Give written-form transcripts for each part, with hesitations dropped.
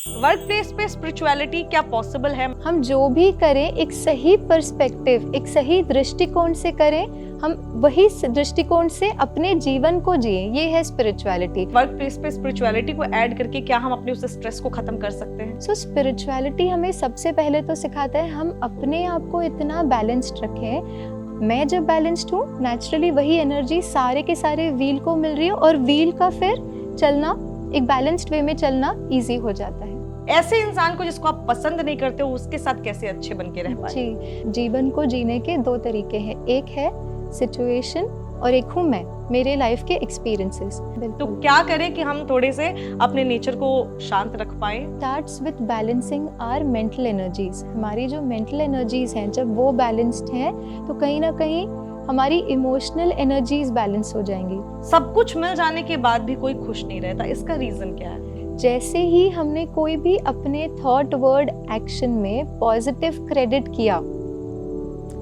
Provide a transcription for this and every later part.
Work place पे spirituality क्या possible है? हम जो भी करें एक सही पर्सपेक्टिव, एक सही दृष्टिकोण से करें, हम वही दृष्टिकोण से अपने जीवन को जिए, ये है स्पिरिचुअलिटी। वर्क प्लेस पे स्पिरिचुअलिटी को ऐड करके क्या हम अपने उस स्ट्रेस को खत्म कर सकते हैं? सो स्पिरिचुअलिटी हमें सबसे पहले तो सिखाता है हम अपने आप को इतना बैलेंस्ड रखें। मैं जब बैलेंस्ड हूँ, नेचुरली वही एनर्जी सारे के सारे व्हील को मिल रही है और व्हील का फिर चलना, एक बैलेंस्ड वे में चलना इजी हो जाता है। ऐसे इंसान को जिसको आप पसंद नहीं करते हो, उसके साथ कैसे अच्छे बन के रह पाए? जी, जीवन को जीने के दो तरीके हैं, एक है सिचुएशन और एक हूँ मैं, मेरे लाइफ के एक्सपीरियंसेस। तो क्या करें कि हम थोड़े से अपने नेचर को शांत रख पाए? Starts with balancing our mental energies. हमारी जो मेंटल एनर्जीज हैं, जब वो बैलेंस्ड हैं तो कहीं ना कहीं हमारी इमोशनल एनर्जीज बैलेंस हो जाएंगी। सब कुछ मिल जाने के बाद भी कोई खुश नहीं रहता, इसका रीजन क्या है? जैसे ही हमने कोई भी अपने थॉट वर्ड एक्शन में पॉजिटिव क्रेडिट किया,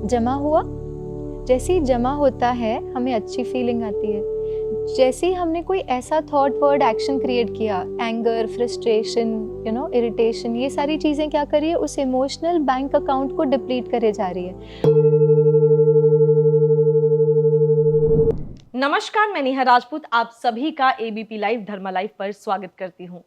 जमा हुआ, जैसे ही जमा होता है हमें अच्छी फीलिंग आती है। जैसे ही हमने कोई ऐसा थॉट वर्ड एक्शन क्रिएट किया, एंगर, फ्रस्ट्रेशन, इरिटेशन, ये सारी चीजें क्या कर रही है, उस इमोशनल बैंक अकाउंट को डिप्लीट करे जा रही है। नमस्कार, मैं नेहा राजपूत आप सभी का एबीपी लाइव धर्मा लाइव पर स्वागत करती हूँ।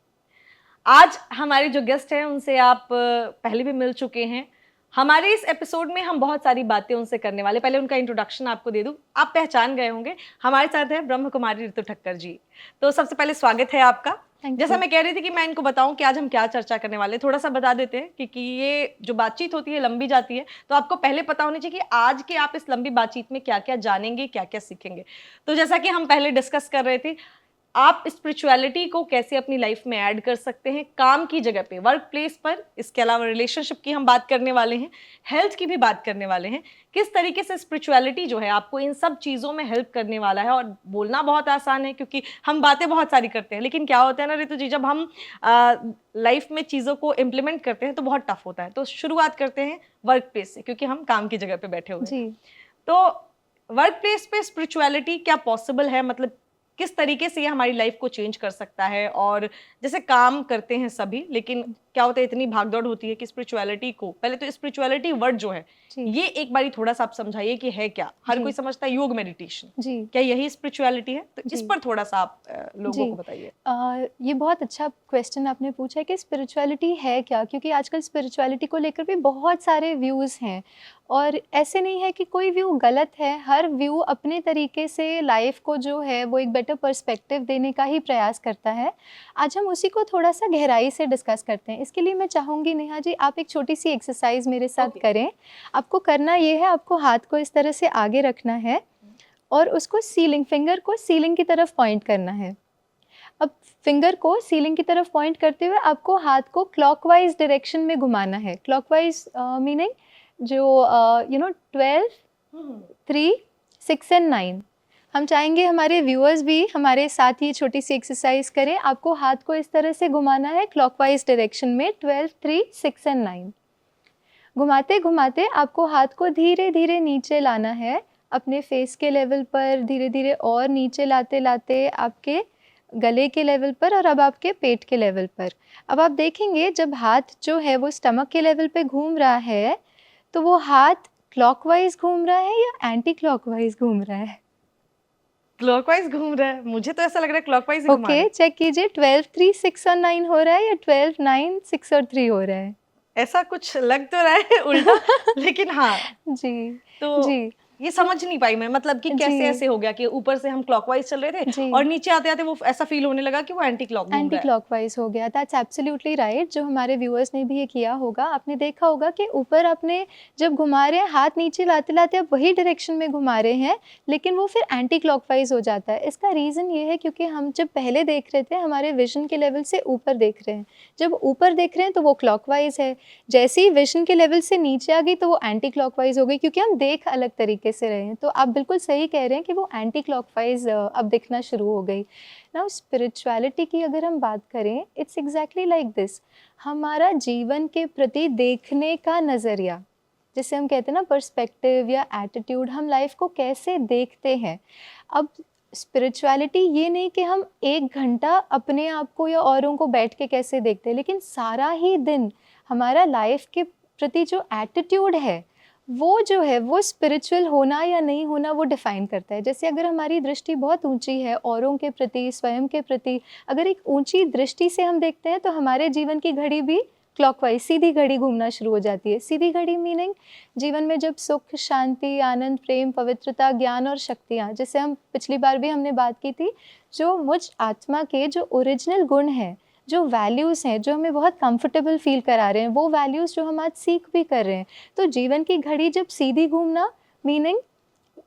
आज हमारे जो गेस्ट हैं उनसे आप पहले भी मिल चुके हैं। हमारे इस एपिसोड में हम बहुत सारी बातें उनसे करने वाले। पहले उनका इंट्रोडक्शन आपको दे दूं, आप पहचान गए होंगे। हमारे साथ है ब्रह्म कुमारी ऋतु ठक्कर जी। तो सबसे पहले स्वागत है आपका। जैसा मैं कह रही थी कि मैं इनको बताऊं कि आज हम क्या चर्चा करने वाले, थोड़ा सा बता देते हैं क्योंकि ये जो बातचीत होती है लंबी जाती है, तो आपको पहले पता होना चाहिए कि आज के आप इस लंबी बातचीत में क्या क्या जानेंगे, क्या क्या सीखेंगे। तो जैसा कि हम पहले डिस्कस कर रहे थे, आप स्पिरिचुअलिटी को कैसे अपनी लाइफ में ऐड कर सकते हैं काम की जगह पे, वर्क प्लेस पर। इसके अलावा रिलेशनशिप की हम बात करने वाले हैं, हेल्थ की भी बात करने वाले हैं। किस तरीके से स्पिरिचुअलिटी जो है आपको इन सब चीज़ों में हेल्प करने वाला है। और बोलना बहुत आसान है क्योंकि हम बातें बहुत सारी करते हैं, लेकिन क्या होता है ना ऋतु जी, जब हम लाइफ में चीज़ों को इम्प्लीमेंट करते हैं तो बहुत टफ होता है। तो शुरुआत करते हैं वर्क प्लेस से, क्योंकि हम काम की जगह पे बैठे हुए हैं। तो वर्क प्लेस पे स्पिरिचुअलिटी क्या पॉसिबल है? मतलब किस तरीके से ये हमारी लाइफ को चेंज कर सकता है? और जैसे काम करते हैं सभी, लेकिन क्या होता है, इतनी भागदौड़ होती है कि स्पिरिचुअलिटी को, पहले तो स्पिरिचुअलिटी वर्ड जो है ये एक बारी थोड़ा सा आप समझाइए कि है क्या। हर कोई समझता है योग मेडिटेशन, क्या यही स्पिरिचुअलिटी है? तो इस पर थोड़ा सा आप लोगों को बताइए। ये बहुत अच्छा क्वेश्चन आपने पूछा है कि स्पिरिचुअलिटी है क्या, क्योंकि आजकल स्पिरिचुअलिटी को लेकर भी बहुत सारे व्यूज़ हैं और ऐसे नहीं है कि कोई व्यू गलत है। हर व्यू अपने तरीके से लाइफ को जो है वो एक बेटर पर्सपेक्टिव देने का ही प्रयास करता है। आज हम उसी को थोड़ा सा गहराई से डिस्कस करते हैं। इसके लिए मैं चाहूँगी नेहा जी, आप एक छोटी सी एक्सरसाइज मेरे साथ करें। आपको करना ये है, आपको हाथ को इस तरह से आगे रखना है और उसको सीलिंग, फिंगर को सीलिंग की तरफ पॉइंट करना है। अब फिंगर को सीलिंग की तरफ पॉइंट करते हुए आपको हाथ को क्लॉकवाइज डायरेक्शन में घुमाना है। क्लॉकवाइज मीनिंग जो 12, 3, 6 एंड 9। हम चाहेंगे हमारे व्यूअर्स भी हमारे साथ ये छोटी सी एक्सरसाइज करें। आपको हाथ को इस तरह से घुमाना है क्लॉकवाइज डायरेक्शन में, 12, 3, 6 एंड 9। घुमाते घुमाते आपको हाथ को धीरे धीरे नीचे लाना है, अपने फेस के लेवल पर, धीरे धीरे और नीचे लाते लाते आपके गले के लेवल पर और अब आपके पेट के लेवल पर। अब आप देखेंगे जब हाथ जो है वो स्टमक के लेवल पे घूम रहा है तो वो हाथ क्लॉकवाइज घूम रहा है या एंटी क्लॉकवाइज घूम रहा है? क्लॉकवाइज घूम रहा है, मुझे तो ऐसा लग रहा है क्लॉकवाइज ही घुमा रहा है। ओके, चेक कीजिए 12, 3, 6 और 9 हो रहा है या 12, 9, 6 और 3 हो रहा है? ऐसा कुछ लग तो रहा है उल्टा, लेकिन हाँ जी तो जी ये समझ नहीं पाई मैं, मतलब कि कैसे ऐसे हो गया कि ऊपर से हम क्लॉकवाइज चल रहे थे और नीचे आते आते वो ऐसा फील होने लगा कि वो एंटी क्लॉकवाइज हो गया। That's absolutely right. जो हमारे व्यूअर्स ने भी ये किया होगा, आपने देखा होगा कि ऊपर आपने जब घुमा रहे हैं, हाथ नीचे लाते लाते आप वही डायरेक्शन में घुमा रहे हैं, लेकिन वो फिर एंटी क्लॉकवाइज हो जाता है। इसका रीज़न ये है क्योंकि हम जब पहले देख रहे थे हमारे विजन के लेवल से ऊपर देख रहे हैं। जब ऊपर देख रहे हैं तो वो क्लॉकवाइज है, जैसे ही विजन के लेवल से नीचे आ गई तो वो एंटी क्लॉकवाइज हो गई, क्योंकि हम देख अलग तरीके से रहे हैं। तो आप बिल्कुल सही कह रहे हैं कि वो एंटी क्लॉकवाइज अब दिखना शुरू हो गई। नाउ स्पिरिचुअलिटी की अगर हम बात करें, इट्स एग्जैक्टली लाइक दिस। हमारा जीवन के प्रति देखने का नज़रिया, जिसे हम कहते हैं ना पर्सपेक्टिव या एटीट्यूड, हम लाइफ को कैसे देखते हैं। अब स्पिरिचुअलिटी ये नहीं कि हम 1 घंटा अपने आप को या औरों को बैठ के कैसे देखते हैं, लेकिन सारा ही दिन हमारा लाइफ के प्रति जो एटीट्यूड है वो जो है वो स्पिरिचुअल होना या नहीं होना वो डिफाइन करता है। जैसे अगर हमारी दृष्टि बहुत ऊंची है औरों के प्रति, स्वयं के प्रति, अगर एक ऊंची दृष्टि से हम देखते हैं तो हमारे जीवन की घड़ी भी क्लॉकवाइज सीधी घड़ी घूमना शुरू हो जाती है। सीधी घड़ी मीनिंग जीवन में जब सुख, शांति, आनंद, प्रेम, पवित्रता, ज्ञान और शक्तियाँ, जैसे हम पिछली बार भी हमने बात की थी, जो मुझ आत्मा के जो ओरिजिनल गुण हैं, जो वैल्यूज़ हैं, जो हमें बहुत कंफर्टेबल फील करा रहे हैं, वो वैल्यूज़ जो हम आज सीख भी कर रहे हैं। तो जीवन की घड़ी जब सीधी घूमना मीनिंग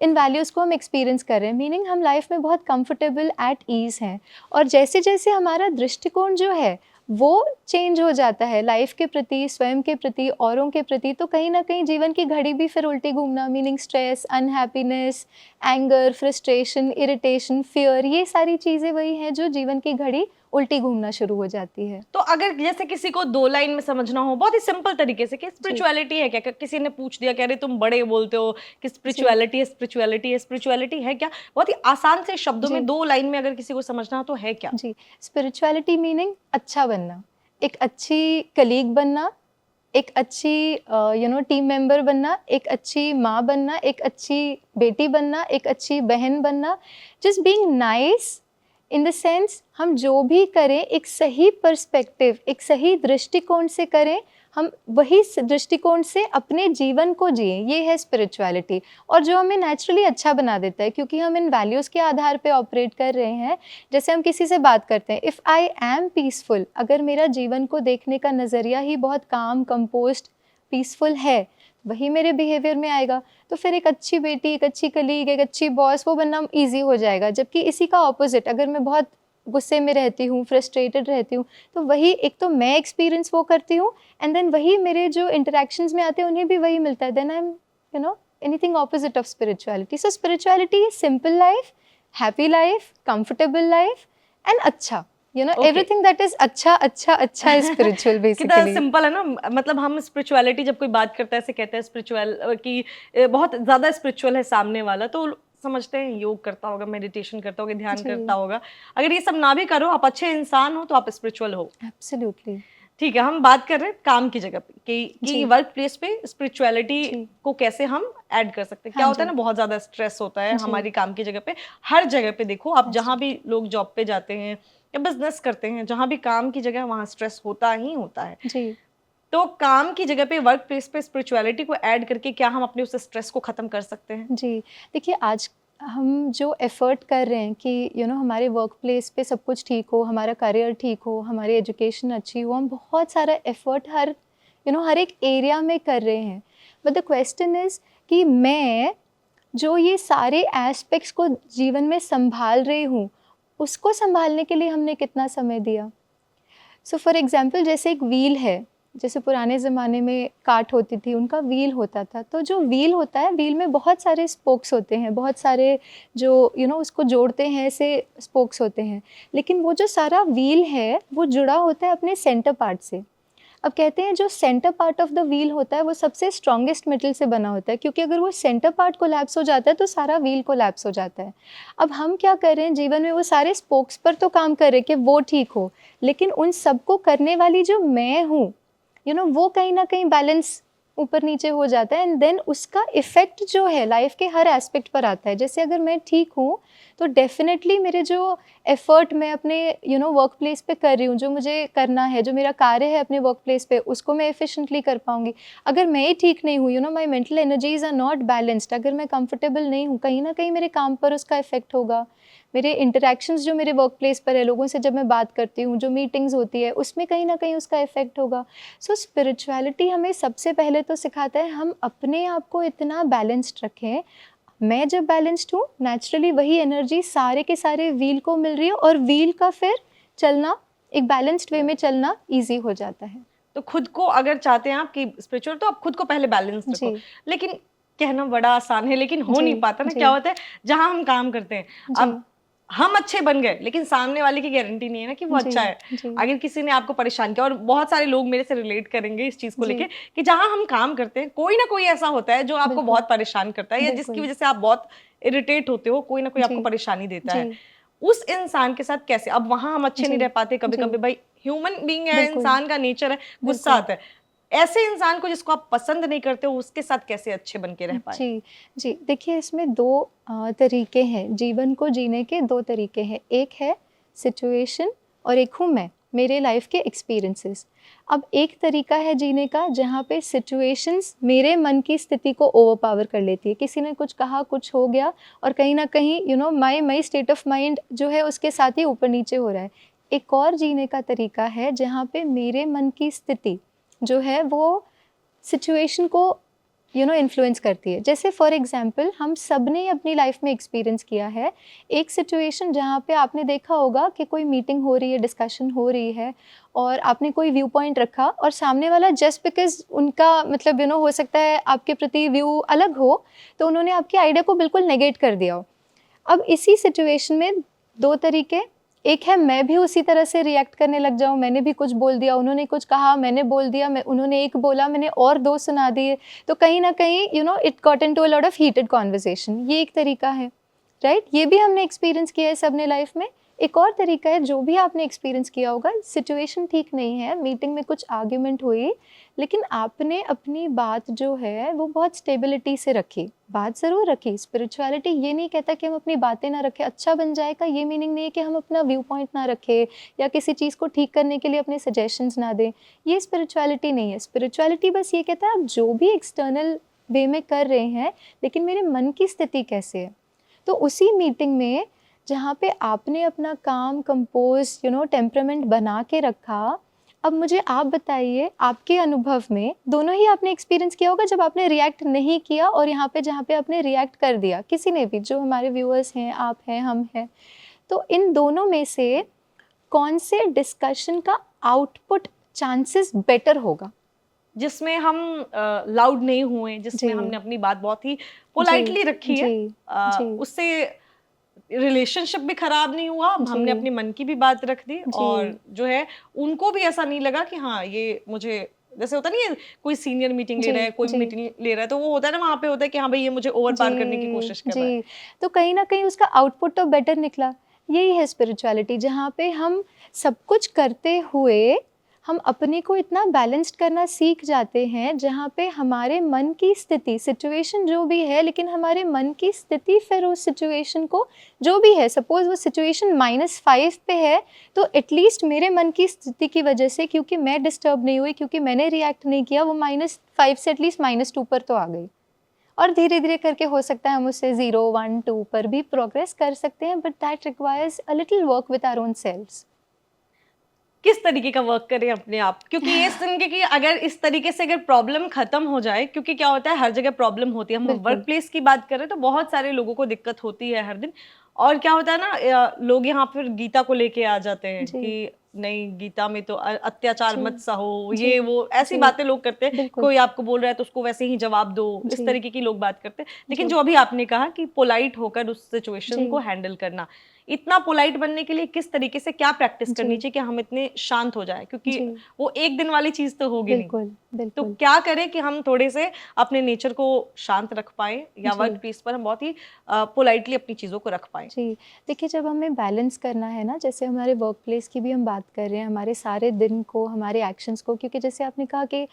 इन वैल्यूज़ को हम एक्सपीरियंस कर रहे हैं, मीनिंग हम लाइफ में बहुत कंफर्टेबल, एट ईज़ हैं। और जैसे जैसे हमारा दृष्टिकोण जो है वो चेंज हो जाता है लाइफ के प्रति, स्वयं के प्रति, औरों के प्रति, तो कहीं ना कहीं जीवन की घड़ी भी फिर उल्टी घूमना, meaning stress, unhappiness, anger, frustration, irritation, fear, ये सारी चीज़ें वही हैं जो जीवन की घड़ी उल्टी घूमना शुरू हो जाती है। तो अगर जैसे किसी को 2 लाइन में समझना हो बहुत ही सिंपल तरीके से कि स्पिरिचुअलिटी है क्या, किसी ने पूछ दिया कह रहे तुम बड़े बोलते हो कि स्पिरिचुअलिटी है, स्पिरिचुअलिटी है, स्पिरिचुअलिटी है क्या, बहुत ही आसान से शब्दों में 2 लाइन में अगर किसी को समझना हो तो है क्या? जी, स्पिरिचुअलिटी मीनिंग अच्छा बनना, एक अच्छी कलीग बनना, एक अच्छी टीम मेंबर बनना, एक अच्छी माँ बनना, एक अच्छी बेटी बनना, एक अच्छी बहन बनना, just being nice in the sense हम जो भी करें एक सही पर्सपेक्टिव, एक सही दृष्टिकोण से करें, हम वही दृष्टिकोण से अपने जीवन को जिए, ये है स्पिरिचुअलिटी। और जो हमें नेचुरली अच्छा बना देता है क्योंकि हम इन वैल्यूज़ के आधार पे ऑपरेट कर रहे हैं। जैसे हम किसी से बात करते हैं, इफ़ आई एम पीसफुल, अगर मेरा जीवन को देखने का नज़रिया ही बहुत काम, कंपोस्ट, पीसफुल है, वही मेरे बिहेवियर में आएगा। तो फिर एक अच्छी बेटी, एक अच्छी कलीग, एक अच्छी बॉस वो बनना ईजी हो जाएगा। जबकि इसी का ऑपोजिट, अगर मैं बहुत गुस्से में रहती हूँ, फ्रस्ट्रेटेड रहती हूँ, तो वही एक तो मैं एक्सपीरियंस वो करती हूँ एंड देन वही मेरे जो इंटरेक्शंस में आते हैं उन्हें भी वही मिलता है। Then I am anything opposite of spirituality. So spirituality is simple life, happy life, comfortable life and अच्छा, everything that is अच्छा is spiritual basically। कितना सिंपल है ना, मतलब हम स्पिरिचुअलिटी जब कोई बात करता है ऐसे कहते हैं स्पिरिचुअल कि बहुत ज्यादा स्पिरिचुअल है सामने वाला, तो समझते हैं योग करता होगा, मेडिटेशन करता होगा, ध्यान करता होगा। अगर ये सब ना भी करो, आप अच्छे इंसान हो तो आप स्पिरिचुअल हो। एब्सोल्युटली। ठीक है, हम बात कर रहे हैं काम की जगह पे कि वर्क प्लेस पे स्पिरिचुअलिटी को कैसे हम ऐड कर सकते हैं। क्या होता है ना, बहुत ज्यादा स्ट्रेस होता है हमारी काम की जगह पे, हर जगह पे देखो आप, जहाँ भी लोग जॉब पे जाते हैं या बिजनेस करते हैं, जहाँ भी काम की जगह वहाँ स्ट्रेस होता ही होता है जी। तो काम की जगह पे, वर्क प्लेस पे स्पिरिचुअलिटी को ऐड करके क्या हम अपने उस स्ट्रेस को खत्म कर सकते हैं? जी, देखिए आज हम जो एफ़र्ट कर रहे हैं कि हमारे वर्क प्लेस पे सब कुछ ठीक हो, हमारा करियर ठीक हो, हमारी एजुकेशन अच्छी हो, हम बहुत सारा एफ़र्ट हर एक एरिया में कर रहे हैं। बट द क्वेश्चन इज़ कि मैं जो ये सारे एस्पेक्ट्स को जीवन में संभाल रही हूँ, उसको संभालने के लिए हमने कितना समय दिया। सो फॉर एग्जाम्पल, जैसे एक व्हील है, जैसे पुराने ज़माने में काट होती थी, उनका व्हील होता था। तो जो व्हील होता है, व्हील में बहुत सारे स्पोक्स होते हैं, बहुत सारे जो उसको जोड़ते हैं ऐसे स्पोक्स होते हैं। लेकिन वो जो सारा व्हील है वो जुड़ा होता है अपने सेंटर पार्ट से। अब कहते हैं जो centre part of the wheel होता है वो सबसे स्ट्रॉन्गेस्ट मेटल से बना होता है, क्योंकि अगर वो सेंटर पार्ट कोलैप्स हो जाता है तो सारा व्हील कोलैप्स हो जाता है। अब हम क्या कर रहे हैं जीवन में, वो सारे स्पोक्स पर तो काम कर रहे हैं कि वो ठीक हो, लेकिन उन सबको करने वाली जो मैं हूँ, वो कहीं ना कहीं बैलेंस ऊपर नीचे हो जाता है एंड देन उसका इफ़ेक्ट जो है लाइफ के हर एस्पेक्ट पर आता है। जैसे अगर मैं ठीक हूँ तो डेफिनेटली मेरे जो एफ़र्ट मैं अपने वर्क प्लेस पे कर रही हूँ, जो मुझे करना है, जो मेरा कार्य है अपने वर्क प्लेस पे, उसको मैं एफिशिएंटली कर पाऊँगी। अगर मैं ही ठीक नहीं हूँ, my mental energies are not balanced, अगर मैं कंफर्टेबल नहीं हूँ, कहीं ना कहीं मेरे काम पर उसका इफेक्ट होगा। मेरे इंटरेक्शंस जो मेरे वर्क प्लेस पर है, लोगों से जब मैं बात करती हूँ, जो मीटिंग्स होती है, उसमें कहीं ना कहीं उसका इफेक्ट होगा। सो स्पिरिचुअलिटी हमें सबसे पहले तो सिखाता है हम अपने आप को इतना बैलेंस्ड रखें। मैं जब बैलेंस्ड हूँ, नेचुरली वही एनर्जी सारे के सारे व्हील को मिल रही है और व्हील का फिर चलना, एक बैलेंस्ड वे में चलना ईजी हो जाता है। तो खुद को अगर चाहते हैं आप कि स्पिरिचुअल, तो आप खुद को पहले बैलेंस रखो। लेकिन कहना बड़ा आसान है लेकिन हो नहीं पाता ना। क्या होता है, जहाँ हम काम करते हैं, अब हम अच्छे बन गए लेकिन सामने वाले की गारंटी नहीं है ना कि वो अच्छा है। अगर किसी ने आपको परेशान किया, और बहुत सारे लोग मेरे से रिलेट करेंगे इस चीज को लेके कि जहां हम काम करते हैं कोई ना कोई ऐसा होता है जो आपको बहुत परेशान करता है या जिसकी वजह से आप बहुत इरिटेट होते हो, कोई ना कोई आपको जी, परेशानी देता है, जी, उस इंसान के साथ कैसे? अब वहां हम अच्छे नहीं जी, रह पाते, कभी जी, कभी भाई ह्यूमन बीइंग है, बिल्कुल, इंसान का नेचर है, गुस्सा बिल्कुल। आता है। ऐसे इंसान को जिसको आप पसंद नहीं करते हो, उसके साथ कैसे अच्छे बन के रह पाए? जी, जी। देखिए इसमें 2 तरीके हैं, जीवन को जीने के 2 तरीके हैं। एक है सिचुएशन और एक हूँ मैं, मेरे लाइफ़ के एक्सपीरियंसेस। अब एक तरीका है जीने का जहाँ पे सिचुएशंस मेरे मन की स्थिति को ओवरपावर कर लेती है। किसी ने कुछ कहा, कुछ हो गया और कहीं न कहीं माई स्टेट ऑफ माइंड जो है उसके साथ ही ऊपर-नीचे हो रहा है। एक और जीने का तरीका है जहाँ पे मेरे मन की स्थिति जो है वो सिचुएशन को इन्फ्लुएंस करती है। जैसे फॉर एग्जांपल हम सब ने अपनी लाइफ में एक्सपीरियंस किया है एक सिचुएशन जहाँ पे आपने देखा होगा कि कोई मीटिंग हो रही है, डिस्कशन हो रही है और आपने कोई व्यू पॉइंट रखा और सामने वाला जस्ट बिकॉज उनका मतलब हो सकता है आपके प्रति व्यू अलग हो, तो उन्होंने आपके आइडिया को बिल्कुल नेगेट कर दिया हो। अब इसी सिचुएशन में 2 तरीके, एक है मैं भी उसी तरह से रिएक्ट करने लग जाऊँ, मैंने भी कुछ बोल दिया, उन्होंने कुछ कहा, मैंने बोल दिया, उन्होंने एक बोला, मैंने और 2 सुना दिए, तो कहीं न कहीं it got into a lot of heated conversation, ये एक तरीका है, राइट? ये भी हमने एक्सपीरियंस किया है सबने लाइफ में। एक और तरीका है जो भी आपने एक्सपीरियंस किया होगा, सिचुएशन ठीक नहीं है, मीटिंग में कुछ आर्ग्यूमेंट हुई, लेकिन आपने अपनी बात जो है वो बहुत स्टेबिलिटी से रखी, बात ज़रूर रखी। स्पिरिचुअलिटी ये नहीं कहता कि हम अपनी बातें ना रखें, अच्छा बन जाएगा ये मीनिंग नहीं है कि हम अपना व्यू पॉइंट ना रखें या किसी चीज़ को ठीक करने के लिए अपने सजेशंस ना दें, ये स्पिरिचुअलिटी नहीं है। स्पिरिचुअलिटी बस ये कहता है आप जो भी एक्सटर्नल वे में कर रहे हैं, लेकिन मेरे मन की स्थिति कैसे है? तो उसी मीटिंग में जहाँ पे आपने अपना काम कंपोज टेम्परामेंट बना के रखा, अब मुझे आप बताइए आपके अनुभव में दोनों ही आपने एक्सपीरियंस किया होगा जब आपने रिएक्ट नहीं किया और यहाँ पे जहाँ पे आपने रिएक्ट कर दिया, किसी ने भी, जो हमारे व्यूअर्स हैं, आप हैं, हम हैं, तो इन दोनों में से कौन से डिस्कशन का आउटपुट चांसेस बेटर होगा? जिसमें हम लाउड नहीं हुए, जिसमें जी, हमने अपनी बात बहुत ही जी, पोलाइटली रखी है, जी, जी, उससे रिलेशनशिप भी खराब नहीं हुआ, हमने जी, अपने मन की भी बात रख दी, और जी, जो है उनको भी ऐसा नहीं लगा कि हाँ ये मुझे, जैसे होता नहीं है कोई सीनियर मीटिंग ले जी, रहा है, कोई जी, मीटिंग ले रहा है, तो वो होता है ना, वहाँ पे होता है कि हाँ भाई ये मुझे ओवर पार करने की जी, कोशिश कर रहा है। जी। तो कहीं न कहीं उसका आउटपुट तो बेटर निकला। यही है स्पिरिचुअलिटी जहाँ पे हम सब कुछ करते हुए हम अपने को इतना बैलेंस्ड करना सीख जाते हैं, जहाँ पे हमारे मन की स्थिति, सिचुएशन जो भी है, लेकिन हमारे मन की स्थिति फिर उस सिचुएशन को जो भी है, सपोज़ वो सिचुएशन -5 पे है, तो एटलीस्ट मेरे मन की स्थिति की वजह से, क्योंकि मैं डिस्टर्ब नहीं हुई, क्योंकि मैंने रिएक्ट नहीं किया, वो -5 से एटलीस्ट -2 पर तो आ गई। और धीरे-धीरे करके हो सकता है हम उससे 0, 1, 2 पर भी प्रोग्रेस कर सकते हैं, but that requires a little work with our own selves. किस तरीके का वर्क करें अपने आप, क्योंकि ये तरीके की, अगर इस तरीके से अगर प्रॉब्लम खत्म हो जाए, क्योंकि क्या होता है हर जगह प्रॉब्लम होती है, हम वर्क बिल्कुल। प्लेस की बात करें तो बहुत सारे लोगों को दिक्कत होती है हर दिन। और क्या होता है ना, लोग यहाँ फिर गीता को लेके आ जाते हैं जी, कि नहीं, गीता में तो अत्याचार जी, मत सहो, जी, ये वो ऐसी जी, बातें लोग करते हैं, बिल्कुल। कोई आपको बोल रहा है तो उसको वैसे ही जवाब दो, इस जी, तरीके की लोग बात करते हैं। लेकिन जी, जो अभी आपने कहा कि पोलाइट होकर उस सिचुएशन को जी, हैंडल करना, इतना पोलाइट बनने के लिए किस तरीके से क्या प्रैक्टिस करनी जी, चाहिए कि हम इतने शांत हो जाएं, क्योंकि जी, वो एक दिन वाली चीज तो होगी नहीं। बिल्कुल, तो बिल्कुल। क्या करें कि हम थोड़े से अपने नेचर को शांत रख पाएं, या वर्क जी, प्लेस पर हम बहुत ही पोलाइटली अपनी चीजों को रख पाएं? जी। देखिए जब हमें बैलेंस करना है ना, जैसे हमारे वर्क प्लेस की भी हम बात कर रहे हैं, हमारे सारे दिन को, हमारे एक्शंस को, क्योंकि जैसे आपने कहा कि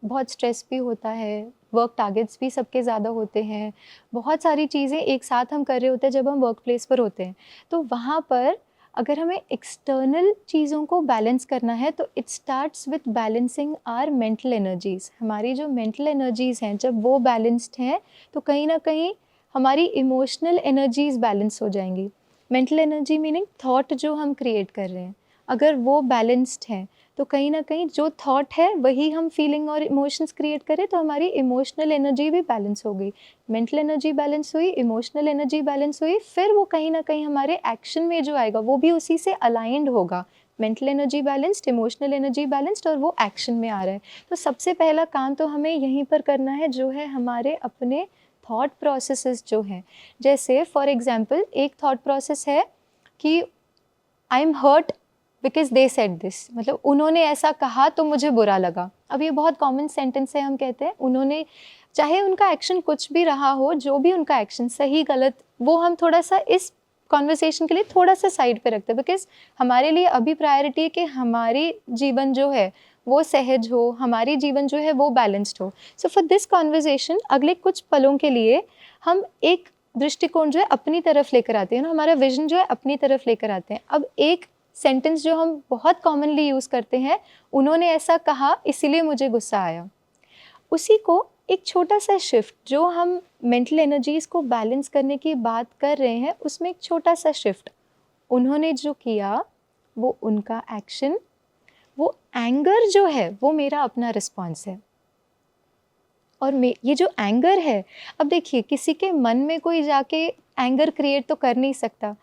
बहुत स्ट्रेस भी होता है, वर्क टारगेट्स भी सबके ज़्यादा होते हैं, बहुत सारी चीज़ें एक साथ हम कर रहे होते हैं जब हम वर्क प्लेस पर होते हैं। तो वहाँ पर अगर हमें एक्सटर्नल चीज़ों को बैलेंस करना है तो it starts with balancing our mental energies. हमारी जो मेंटल एनर्जीज़ हैं जब वो बैलेंस्ड हैं, तो कहीं न कहीं हमारी इमोशनल एनर्जीज़ बैलेंस हो जाएँगी। मेंटल एनर्जी मीनिंग थॉट जो हम क्रिएट कर रहे हैं, अगर वो बैलेंस्ड हैं, तो कहीं न कहीं जो थॉट है वही हम फीलिंग और इमोशंस क्रिएट करें, तो हमारी इमोशनल एनर्जी भी बैलेंस हो गई। मेंटल एनर्जी बैलेंस हुई, इमोशनल एनर्जी बैलेंस हुई, फिर वो कहीं न कहीं हमारे एक्शन में जो आएगा वो भी उसी से अलाइन्ड होगा। Mental energy balanced, emotional energy balanced और वो एक्शन में आ रहा है। तो सबसे पहला काम तो हमें यहीं पर करना है, जो है हमारे अपने थॉट प्रोसेसेस जो हैं। जैसे फॉर एग्ज़ाम्पल एक थॉट प्रोसेस है कि I am hurt because they said this, मतलब उन्होंने ऐसा कहा तो मुझे बुरा लगा। अब ये बहुत कॉमन सेंटेंस है, हम कहते हैं उन्होंने, चाहे उनका एक्शन कुछ भी रहा हो, जो भी उनका एक्शन सही गलत, वो हम थोड़ा सा इस कॉन्वर्सेशन के लिए थोड़ा सा साइड पे रखते हैं, बिकॉज हमारे लिए अभी प्रायोरिटी है कि हमारी जीवन जो है वो सहज हो, हमारी जीवन जो है वो बैलेंस्ड हो। सो फॉर दिस कॉन्वर्सेशन अगले कुछ पलों के लिए हम एक दृष्टिकोण जो है अपनी तरफ लेकर आते हैं ना, हमारा विजन जो है अपनी तरफ लेकर आते हैं। अब एक सेंटेंस जो हम बहुत कॉमनली यूज़ करते हैं, उन्होंने ऐसा कहा इसीलिए मुझे गुस्सा आया, उसी को एक छोटा सा शिफ्ट, जो हम मेंटल एनर्जीज को बैलेंस करने की बात कर रहे हैं, उसमें एक छोटा सा शिफ्ट, उन्होंने जो किया वो उनका एक्शन, वो एंगर जो है वो मेरा अपना रिस्पॉन्स है। और ये जो एंगर है, अब देखिए किसी के मन में कोई जाके एंगर क्रिएट तो कर नहीं सकता,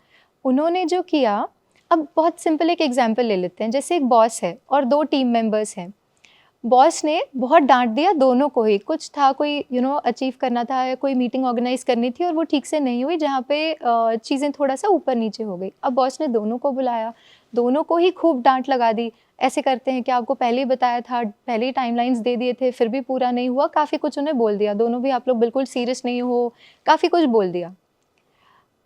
उन्होंने जो किया, अब बहुत सिंपल एक एग्जांपल ले लेते हैं, जैसे एक बॉस है और 2 टीम मेंबर्स हैं। बॉस ने बहुत डांट दिया दोनों को ही, कुछ था कोई अचीव करना था या कोई मीटिंग ऑर्गेनाइज करनी थी और वो ठीक से नहीं हुई, जहाँ पे चीज़ें थोड़ा सा ऊपर नीचे हो गई। अब बॉस ने दोनों को बुलाया, दोनों को ही खूब डांट लगा दी, ऐसे करते हैं कि आपको पहले ही बताया था, पहले ही टाइमलाइंस दे दिए थे, फिर भी पूरा नहीं हुआ, काफ़ी कुछ उन्हें बोल दिया, दोनों भी आप लोग बिल्कुल सीरियस नहीं हो, काफ़ी कुछ बोल दिया।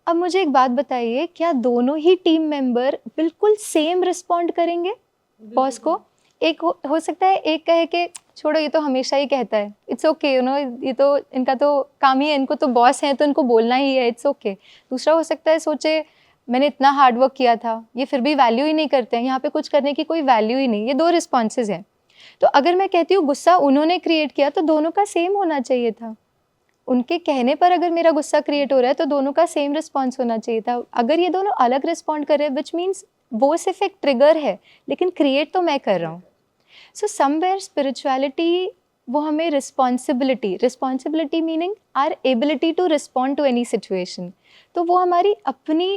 अब मुझे एक बात बताइए, क्या दोनों ही टीम मेंबर बिल्कुल सेम रिस्पॉन्ड करेंगे बॉस को? एक हो सकता है एक कहे कि छोड़ो ये तो हमेशा ही कहता है, इट्स ओके, ये तो इनका तो काम ही है, इनको तो बॉस हैं तो इनको बोलना ही है, इट्स ओके। दूसरा हो सकता है सोचे मैंने इतना हार्ड वर्क किया था, ये फिर भी वैल्यू ही नहीं करते हैं, यहाँ पे कुछ करने की कोई वैल्यू ही नहीं। ये 2 रिस्पॉन्सेज हैं। तो अगर मैं कहती हूँ गुस्सा उन्होंने क्रिएट किया, तो दोनों का सेम होना चाहिए था। उनके कहने पर अगर मेरा गुस्सा क्रिएट हो रहा है तो दोनों का सेम रिस्पॉन्स होना चाहिए था। अगर ये दोनों अलग रिस्पॉन्ड कर रहे हैं, विच मीन्स वो सिर्फ एक ट्रिगर है, लेकिन क्रिएट तो मैं कर रहा हूँ। सो समवेयर स्पिरिचुअलिटी वो हमें responsibility meaning our ability to respond to any situation, तो वो हमारी अपनी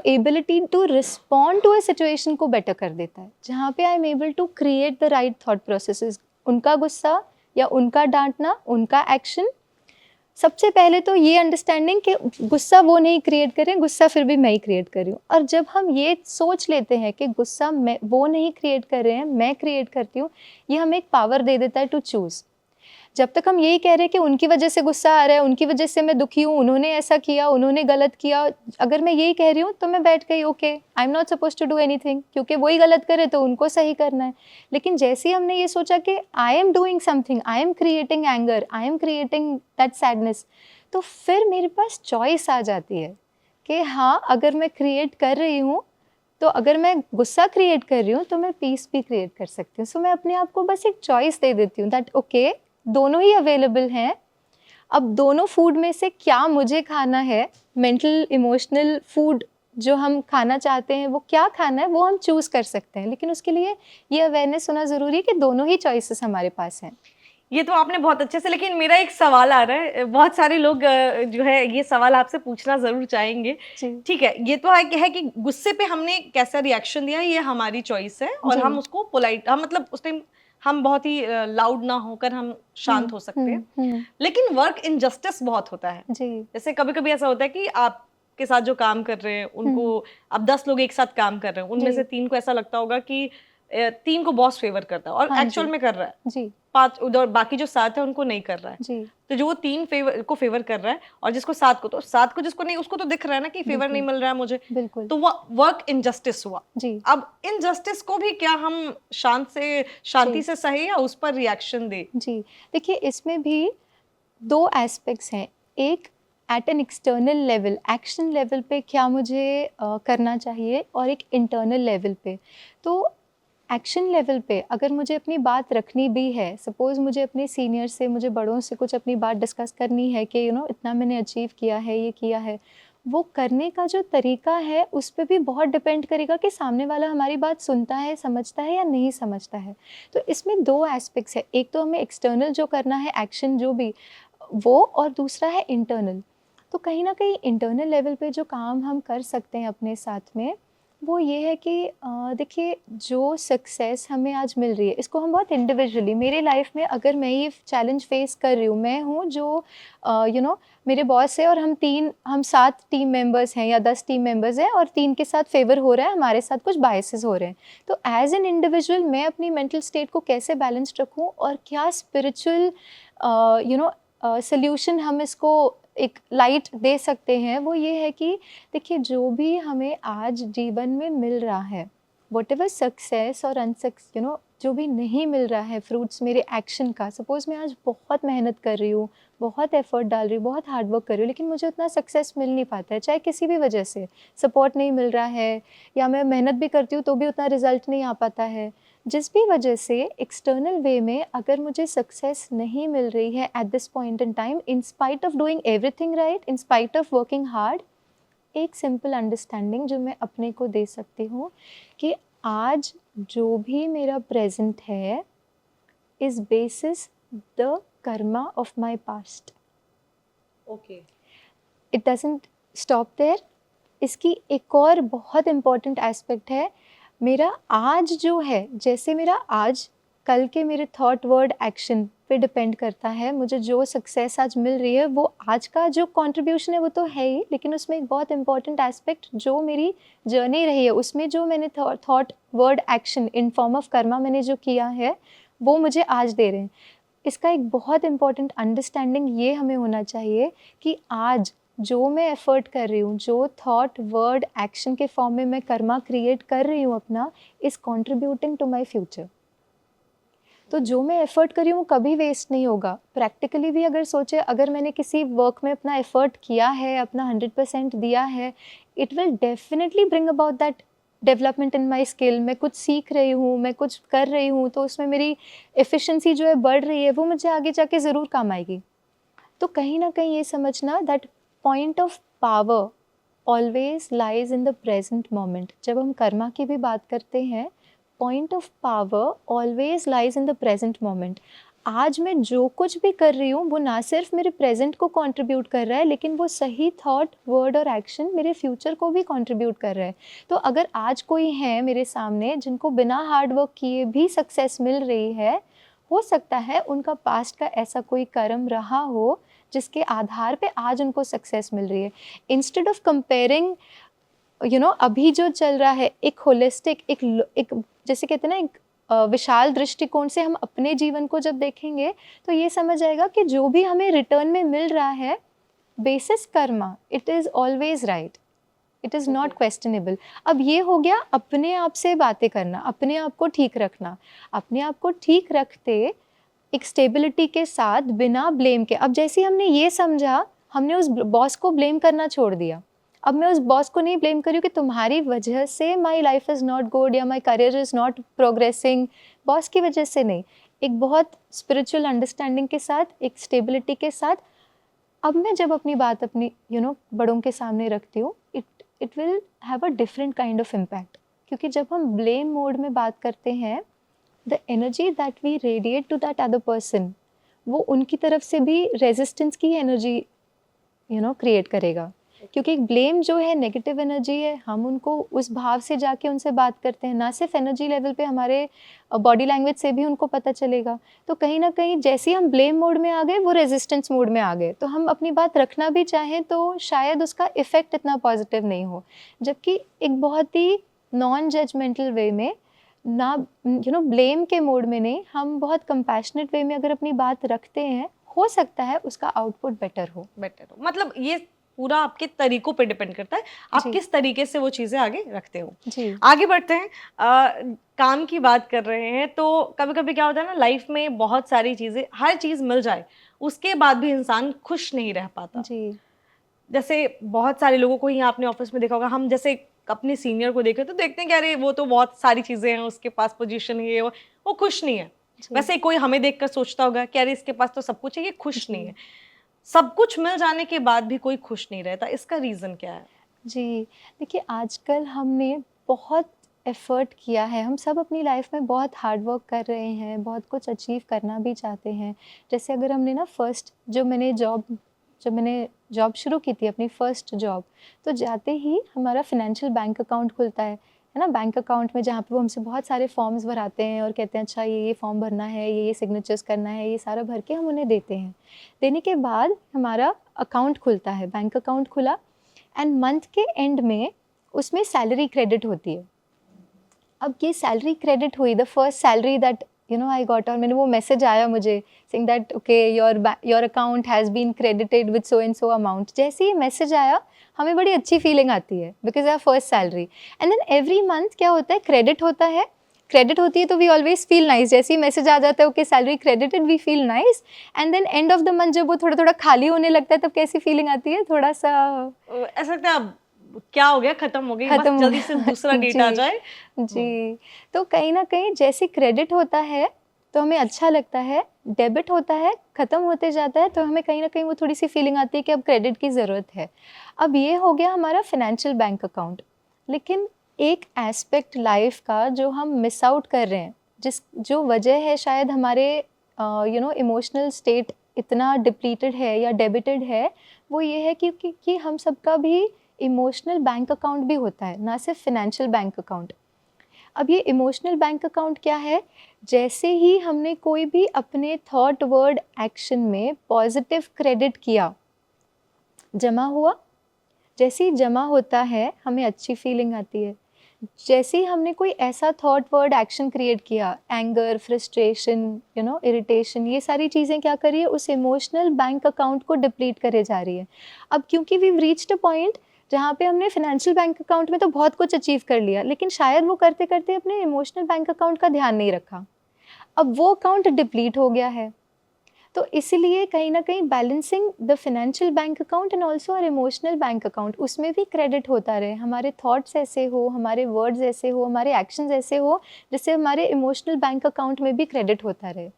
ability to respond to a situation को बेटर कर देता है, जहाँ पे I am able to create the right thought processes. उनका गुस्सा या उनका डांटना, उनका एक्शन, सबसे पहले तो ये अंडरस्टैंडिंग कि गुस्सा वो नहीं क्रिएट कर रहे हैं, गुस्सा फिर भी मैं ही क्रिएट कर रही हूँ। और जब हम ये सोच लेते हैं कि गुस्सा वो नहीं क्रिएट कर रहे हैं, मैं क्रिएट करती हूँ, ये हमें एक पावर दे देता है टू चूज़। जब तक हम यही कह रहे हैं कि उनकी वजह से गुस्सा आ रहा है, उनकी वजह से मैं दुखी हूँ, उन्होंने ऐसा किया, उन्होंने गलत किया, अगर मैं यही कह रही हूँ तो मैं बैठ गई, okay I am not suppose to do anything, क्योंकि वही गलत करे तो उनको सही करना है। लेकिन जैसे ही हमने ये सोचा कि I am doing something, I am creating anger, I am creating that sadness, तो फिर मेरे पास चॉइस आ जाती है कि हाँ, अगर मैं क्रिएट कर रही हूँ, तो अगर मैं गुस्सा क्रिएट कर रही हूँ तो मैं पीस भी क्रिएट कर सकती हूँ। सो मैं अपने आप को बस एक चॉइस दे देती हूँ दैट ओके, दोनों ही अवेलेबल हैं, अब दोनों फूड में से क्या मुझे खाना है, मेंटल इमोशनल फूड जो हम खाना चाहते हैं वो क्या खाना है, वो हम चूज़ कर सकते हैं। लेकिन उसके लिए ये अवेयरनेस होना ज़रूरी है कि दोनों ही चॉइसेस हमारे पास हैं। ये तो आपने बहुत अच्छे से, लेकिन मेरा एक सवाल आ रहा है, बहुत सारे लोग जो है ये सवाल आपसे पूछना जरूर चाहेंगे। ठीक है, ये तो है कि गुस्से पे हमने कैसा रिएक्शन दिया ये हमारी चॉइस है, और हम उसको पोलाइट, हम मतलब उस टाइम हम बहुत ही लाउड ना होकर हम शांत हो सकते हैं। लेकिन वर्क इनजस्टिस बहुत होता है। जैसे कभी कभी ऐसा होता है कि आपके साथ जो काम कर रहे हैं उनको, अब 10 लोग एक साथ काम कर रहे हैं, उनमें से 3 को ऐसा लगता होगा कि 3 को बॉस फेवर करता है और एक्चुअल में कर रहा है जी, 5 उधर बाकी जो 7 है उनको नहीं कर रहा है जी। तो जो वो 3 फेवर कर रहा है और जिसको 7 को, तो 7 को जिसको नहीं, उसको तो दिख रहा है ना कि फेवर नहीं मिल रहा है मुझे, तो वो वर्क इनजस्टिस हुआ जी। अब इनजस्टिस को भी क्या हम शांति से सहे या उस पर रिएक्शन दे? जी देखिए, इसमें भी 2 एस्पेक्ट्स हैं। एक at an external level, action level पे क्या मुझे करना चाहिए, और एक इंटरनल लेवल पे। तो एक्शन लेवल पे अगर मुझे अपनी बात रखनी भी है, सपोज़ मुझे अपने सीनियर से, मुझे बड़ों से कुछ अपनी बात डिस्कस करनी है कि इतना मैंने अचीव किया है, ये किया है, वो करने का जो तरीका है उस पे भी बहुत डिपेंड करेगा कि सामने वाला हमारी बात सुनता है, समझता है या नहीं समझता है। तो इसमें 2 एस्पेक्ट्स है, एक तो हमें एक्सटर्नल जो करना है, एक्शन जो भी वो, और दूसरा है इंटरनल। तो कहीं ना कहीं इंटरनल लेवल पे जो काम हम कर सकते हैं अपने साथ में, वो ये है कि देखिए, जो सक्सेस हमें आज मिल रही है, इसको हम बहुत इंडिविजुअली, मेरे लाइफ में अगर मैं ये चैलेंज फेस कर रही हूँ, मैं हूँ जो मेरे बॉस है और हम 7 टीम मेंबर्स हैं या 10 टीम मेंबर्स हैं, और 3 के साथ फेवर हो रहा है, हमारे साथ कुछ बायसेस हो रहे हैं। तो एज एन इंडिविजुअल मैं अपनी मेंटल स्टेट को कैसे बैलेंस्ड रखूँ, और क्या स्पिरिचुअल सल्यूशन हम इसको एक लाइट दे सकते हैं वो ये है कि देखिए जो भी हमें आज जीवन में मिल रहा है, वट एवर सक्सेस और अनसक्स जो भी नहीं मिल रहा है फ्रूट्स मेरे एक्शन का, सपोज मैं आज बहुत मेहनत कर रही हूँ, बहुत एफर्ट डाल रही हूँ, बहुत हार्ड वर्क कर रही हूँ, लेकिन मुझे उतना सक्सेस मिल नहीं पाता है, चाहे किसी भी वजह से सपोर्ट नहीं मिल रहा है या मैं मेहनत भी करती हूँ तो भी उतना रिजल्ट नहीं आ पाता है, जिस भी वजह से एक्सटर्नल वे में अगर मुझे सक्सेस नहीं मिल रही है at this point in time, in spite of doing everything right, in spite of working hard, एक सिंपल अंडरस्टैंडिंग जो मैं अपने को दे सकती हूँ कि आज जो भी मेरा प्रेजेंट है is basis the karma of my past. Okay, it doesn't stop there. इसकी एक और बहुत इम्पॉर्टेंट एस्पेक्ट है, मेरा आज जो है, जैसे मेरा आज कल के मेरे थॉट वर्ड एक्शन पे डिपेंड करता है, मुझे जो सक्सेस आज मिल रही है वो आज का जो कंट्रीब्यूशन है वो तो है ही, लेकिन उसमें एक बहुत इंपॉर्टेंट एस्पेक्ट जो मेरी जर्नी रही है उसमें जो मैंने thought word action in form of Karma मैंने जो किया है वो मुझे आज दे रहे हैं. इसका एक बहुत इंपॉर्टेंट अंडरस्टैंडिंग ये हमें होना चाहिए कि आज जो मैं एफर्ट कर रही हूँ, जो थॉट वर्ड एक्शन के फॉर्म में मैं कर्मा क्रिएट कर रही हूँ अपना, is contributing to my future. तो जो मैं एफ़र्ट कर रही हूँ वो कभी वेस्ट नहीं होगा. प्रैक्टिकली भी अगर सोचे, अगर मैंने किसी वर्क में अपना एफ़र्ट किया है, अपना 100% दिया है, it will definitely bring about that development in my skill. मैं कुछ सीख रही हूँ, मैं कुछ कर रही हूँ, तो उसमें मेरी एफिशिएंसी जो है बढ़ रही है, वो मुझे आगे जाके ज़रूर काम आएगी. तो कहीं ना कहीं ये समझना that point of power always lies in the present moment. जब हम कर्मा की भी बात करते हैं, point of power always lies in the present moment. आज मैं जो कुछ भी कर रही हूँ वो ना सिर्फ मेरे प्रेजेंट को कंट्रीब्यूट कर रहा है, लेकिन वो सही थॉट वर्ड और एक्शन मेरे फ्यूचर को भी कंट्रीब्यूट कर रहा है. तो अगर आज कोई है मेरे सामने जिनको बिना हार्ड वर्क किए भी सक्सेस मिल रही है, हो सकता है उनका पास्ट का ऐसा कोई कर्म रहा हो जिसके आधार पे आज उनको सक्सेस मिल रही है. इंस्टेड ऑफ कंपेयरिंग अभी जो चल रहा है, एक होलिस्टिक, एक जैसे कहते हैं ना, एक विशाल दृष्टिकोण से हम अपने जीवन को जब देखेंगे तो ये समझ आएगा कि जो भी हमें रिटर्न में मिल रहा है basis Karma, it is always right, it is not questionable. अब ये हो गया अपने आप से बातें करना, अपने आप को ठीक रखना. अपने आप को ठीक रखते एक स्टेबिलिटी के साथ, बिना ब्लेम के. अब जैसे हमने ये समझा, हमने उस बॉस को ब्लेम करना छोड़ दिया. अब मैं उस बॉस को नहीं ब्लेम कर रही हूँ कि तुम्हारी वजह से my life is not good या my career is not progressing. Boss की वजह से नहीं, एक बहुत स्पिरिचुअल अंडरस्टैंडिंग के साथ, एक स्टेबिलिटी के साथ. अब मैं जब अपनी बात अपनी बड़ों के सामने रखती हूँ, it will have a different kind of impact. क्योंकि जब हम ब्लेम मोड में बात करते हैं, the energy that we radiate to that other person, वो उनकी तरफ से भी रेजिस्टेंस की एनर्जी क्रिएट करेगा. क्योंकि ब्लेम जो है नेगेटिव एनर्जी है, हम उनको उस भाव से जाके उनसे बात करते हैं, ना सिर्फ एनर्जी लेवल पे, हमारे बॉडी लैंग्वेज से भी उनको पता चलेगा. तो कहीं ना कहीं जैसे ही हम ब्लेम मोड में आ गए, वो रेजिस्टेंस मोड में आ गए. तो हम अपनी बात रखना भी चाहें तो शायद उसका इफेक्ट इतना पॉजिटिव नहीं हो. जबकि एक बहुत ही नॉन जजमेंटल वे में, ना ब्लेम के मोड में नहीं, हम बहुत कंपैशनेट वे में अगर अपनी बात रखते हैं, हो सकता है उसका आउटपुट बेटर हो. मतलब ये पूरा आपके तरीकों पे डिपेंड करता है, आप किस तरीके से वो चीजें आगे रखते हो. जी. आगे बढ़ते हैं. काम की बात कर रहे हैं तो कभी कभी क्या होता है ना, लाइफ में बहुत सारी चीजें, हर चीज मिल जाए उसके बाद भी इंसान खुश नहीं रह पाता. जी. जैसे बहुत सारे लोगों को ही आपने ऑफिस में देखा होगा, हम जैसे अपने सीनियर को देखें तो देखते हैं कि अरे वो तो बहुत सारी चीजें हैं, उसके पास पोजीशन है, वो खुश नहीं है. वैसे कोई हमें देखकर सोचता होगा कि अरे इसके पास तो सब कुछ है, ये खुश नहीं है. सब कुछ मिल जाने के बाद भी कोई खुश नहीं रहता, इसका रीज़न क्या है? जी, देखिए आजकल हमने बहुत एफ़र्ट किया है, हम सब अपनी लाइफ में बहुत हार्ड वर्क कर रहे हैं, बहुत कुछ अचीव करना भी चाहते हैं. जैसे अगर हमने ना जब मैंने जॉब शुरू की थी, अपनी फर्स्ट जॉब, तो जाते ही हमारा फाइनेंशियल बैंक अकाउंट खुलता है ना, बैंक अकाउंट में, जहाँ पे वो हमसे बहुत सारे फॉर्म्स भराते हैं और कहते हैं अच्छा ये फॉर्म भरना है, ये सिग्नेचर्स करना है, ये सारा भर के हम उन्हें देते हैं. देने के बाद हमारा अकाउंट खुलता है, बैंक अकाउंट खुला, एंड मंथ के एंड में उसमें सैलरी क्रेडिट होती है. अब ये सैलरी क्रेडिट हुई, the first salary that I got, और मैंने वो मैसेज आया मुझे saying that okay your account has been credited with so and so amount. जैसे ही मैसेज आया हमें बड़ी अच्छी फीलिंग आती है because our first salary. And then every month क्या होता है, क्रेडिट होता है, क्रेडिट होती है तो वी ऑलवेज फील नाइस। जैसे ही मैसेज आ जाता है okay salary credited, we feel nice. And then end of the month जब वो थोड़ा थोड़ा खाली होने लगता है तब कैसी फीलिंग आती है, थोड़ा सा ऐसा लगता है अब क्या हो गया, खत्म हो गई, बस खत्म जल्दी से दूसरा डेट आ जी जाए। जी। तो कहीं ना कहीं जैसे क्रेडिट होता है तो हमें अच्छा लगता है, डेबिट होता है खत्म होते जाता है तो हमें कहीं ना कहीं वो थोड़ी सी फीलिंग आती है कि अब क्रेडिट की ज़रूरत है। अब ये हो गया हमारा फिनेंशियल बैंक अकाउंट। लेकिन एक एस्पेक्ट लाइफ का जो हम मिस आउट कर रहे हैं, जो वजह है शायद हमारे इमोशनल स्टेट इतना डिप्लीटेड है या डेबिटेड है, वो ये है कि हम सबका भी इमोशनल बैंक अकाउंट भी होता है, ना सिर्फ फिनेंशियल बैंक अकाउंट। अब ये इमोशनल बैंक अकाउंट क्या है, जैसे ही हमने कोई भी अपने थॉट वर्ड एक्शन में पॉजिटिव क्रेडिट किया, जमा हुआ, जैसे ही जमा होता है हमें अच्छी फीलिंग आती है। जैसे ही हमने कोई ऐसा थॉट वर्ड एक्शन क्रिएट किया, एंगर, फ्रस्ट्रेशन, इरिटेशन, ये सारी चीज़ें क्या कर रही है, उस इमोशनल बैंक अकाउंट को डिप्लीट करे जा रही है। अब क्योंकि वी रीच्ड अ पॉइंट जहाँ पे हमने फिनेंशियल बैंक अकाउंट में तो बहुत कुछ अचीव कर लिया, लेकिन शायद वो करते करते अपने इमोशनल बैंक अकाउंट का ध्यान नहीं रखा, अब वो अकाउंट डिप्लीट हो गया है। तो इसीलिए कहीं ना कहीं balancing the financial bank account and also और इमोशनल बैंक अकाउंट, उसमें भी क्रेडिट होता रहे, हमारे थॉट्स ऐसे हो, हमारे वर्ड्स ऐसे हो, हमारे एक्शंस ऐसे हो जिससे हमारे इमोशनल बैंक अकाउंट में भी क्रेडिट होता रहे।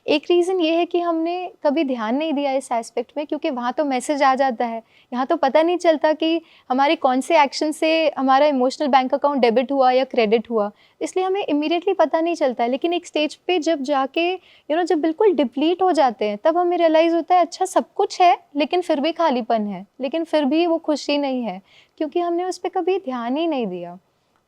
एक रीज़न ये है कि हमने कभी ध्यान नहीं दिया इस एस्पेक्ट में, क्योंकि वहाँ तो मैसेज आ जाता है, यहाँ तो पता नहीं चलता कि हमारे कौन से एक्शन से हमारा इमोशनल बैंक अकाउंट डेबिट हुआ या क्रेडिट हुआ, इसलिए हमें इमीडिएटली पता नहीं चलता है। लेकिन एक स्टेज पे जब जाके जब बिल्कुल डिप्लीट हो जाते हैं तब हमें रियलाइज़ होता है अच्छा सब कुछ है लेकिन फिर भी खालीपन है, लेकिन फिर भी वो खुशी नहीं है, क्योंकि हमने उस पर कभी ध्यान ही नहीं दिया।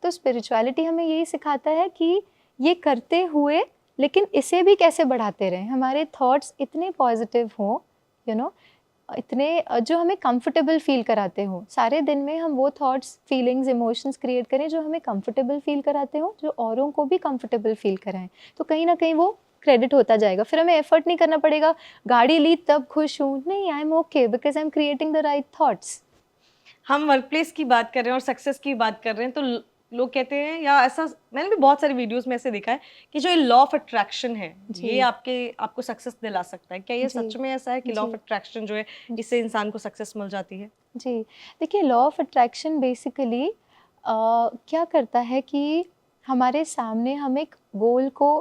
तो स्पिरिचुअलिटी हमें यही सिखाता है कि ये करते हुए लेकिन इसे भी कैसे बढ़ाते रहें, हमारे थॉट्स इतने पॉजिटिव हों, इतने जो हमें कंफर्टेबल फील कराते हो। सारे दिन में हम वो थॉट्स, फीलिंग्स, इमोशंस क्रिएट करें जो हमें कंफर्टेबल फील कराते हो, जो औरों को भी कंफर्टेबल फील कराएं। तो कहीं ना कहीं वो क्रेडिट होता जाएगा, फिर हमें एफर्ट नहीं करना पड़ेगा, गाड़ी ली तब खुश हूँ, नहीं, I am okay because I am creating the right thoughts. हम वर्क प्लेस की बात कर रहे हैं और सक्सेस की बात कर रहे हैं, तो लोग कहते हैं, या ऐसा मैंने भी बहुत सारी वीडियोस में ऐसे देखा है कि जो ये लॉ ऑफ अट्रैक्शन है ये जी आपको सक्सेस दिला सकता है। क्या ये जी सच में ऐसा है कि लॉ ऑफ जी अट्रैक्शन जो है इससे इंसान को सक्सेस मिल जाती है? जी। देखिए, लॉ ऑफ अट्रैक्शन बेसिकली क्या करता है कि हमारे सामने हम एक गोल को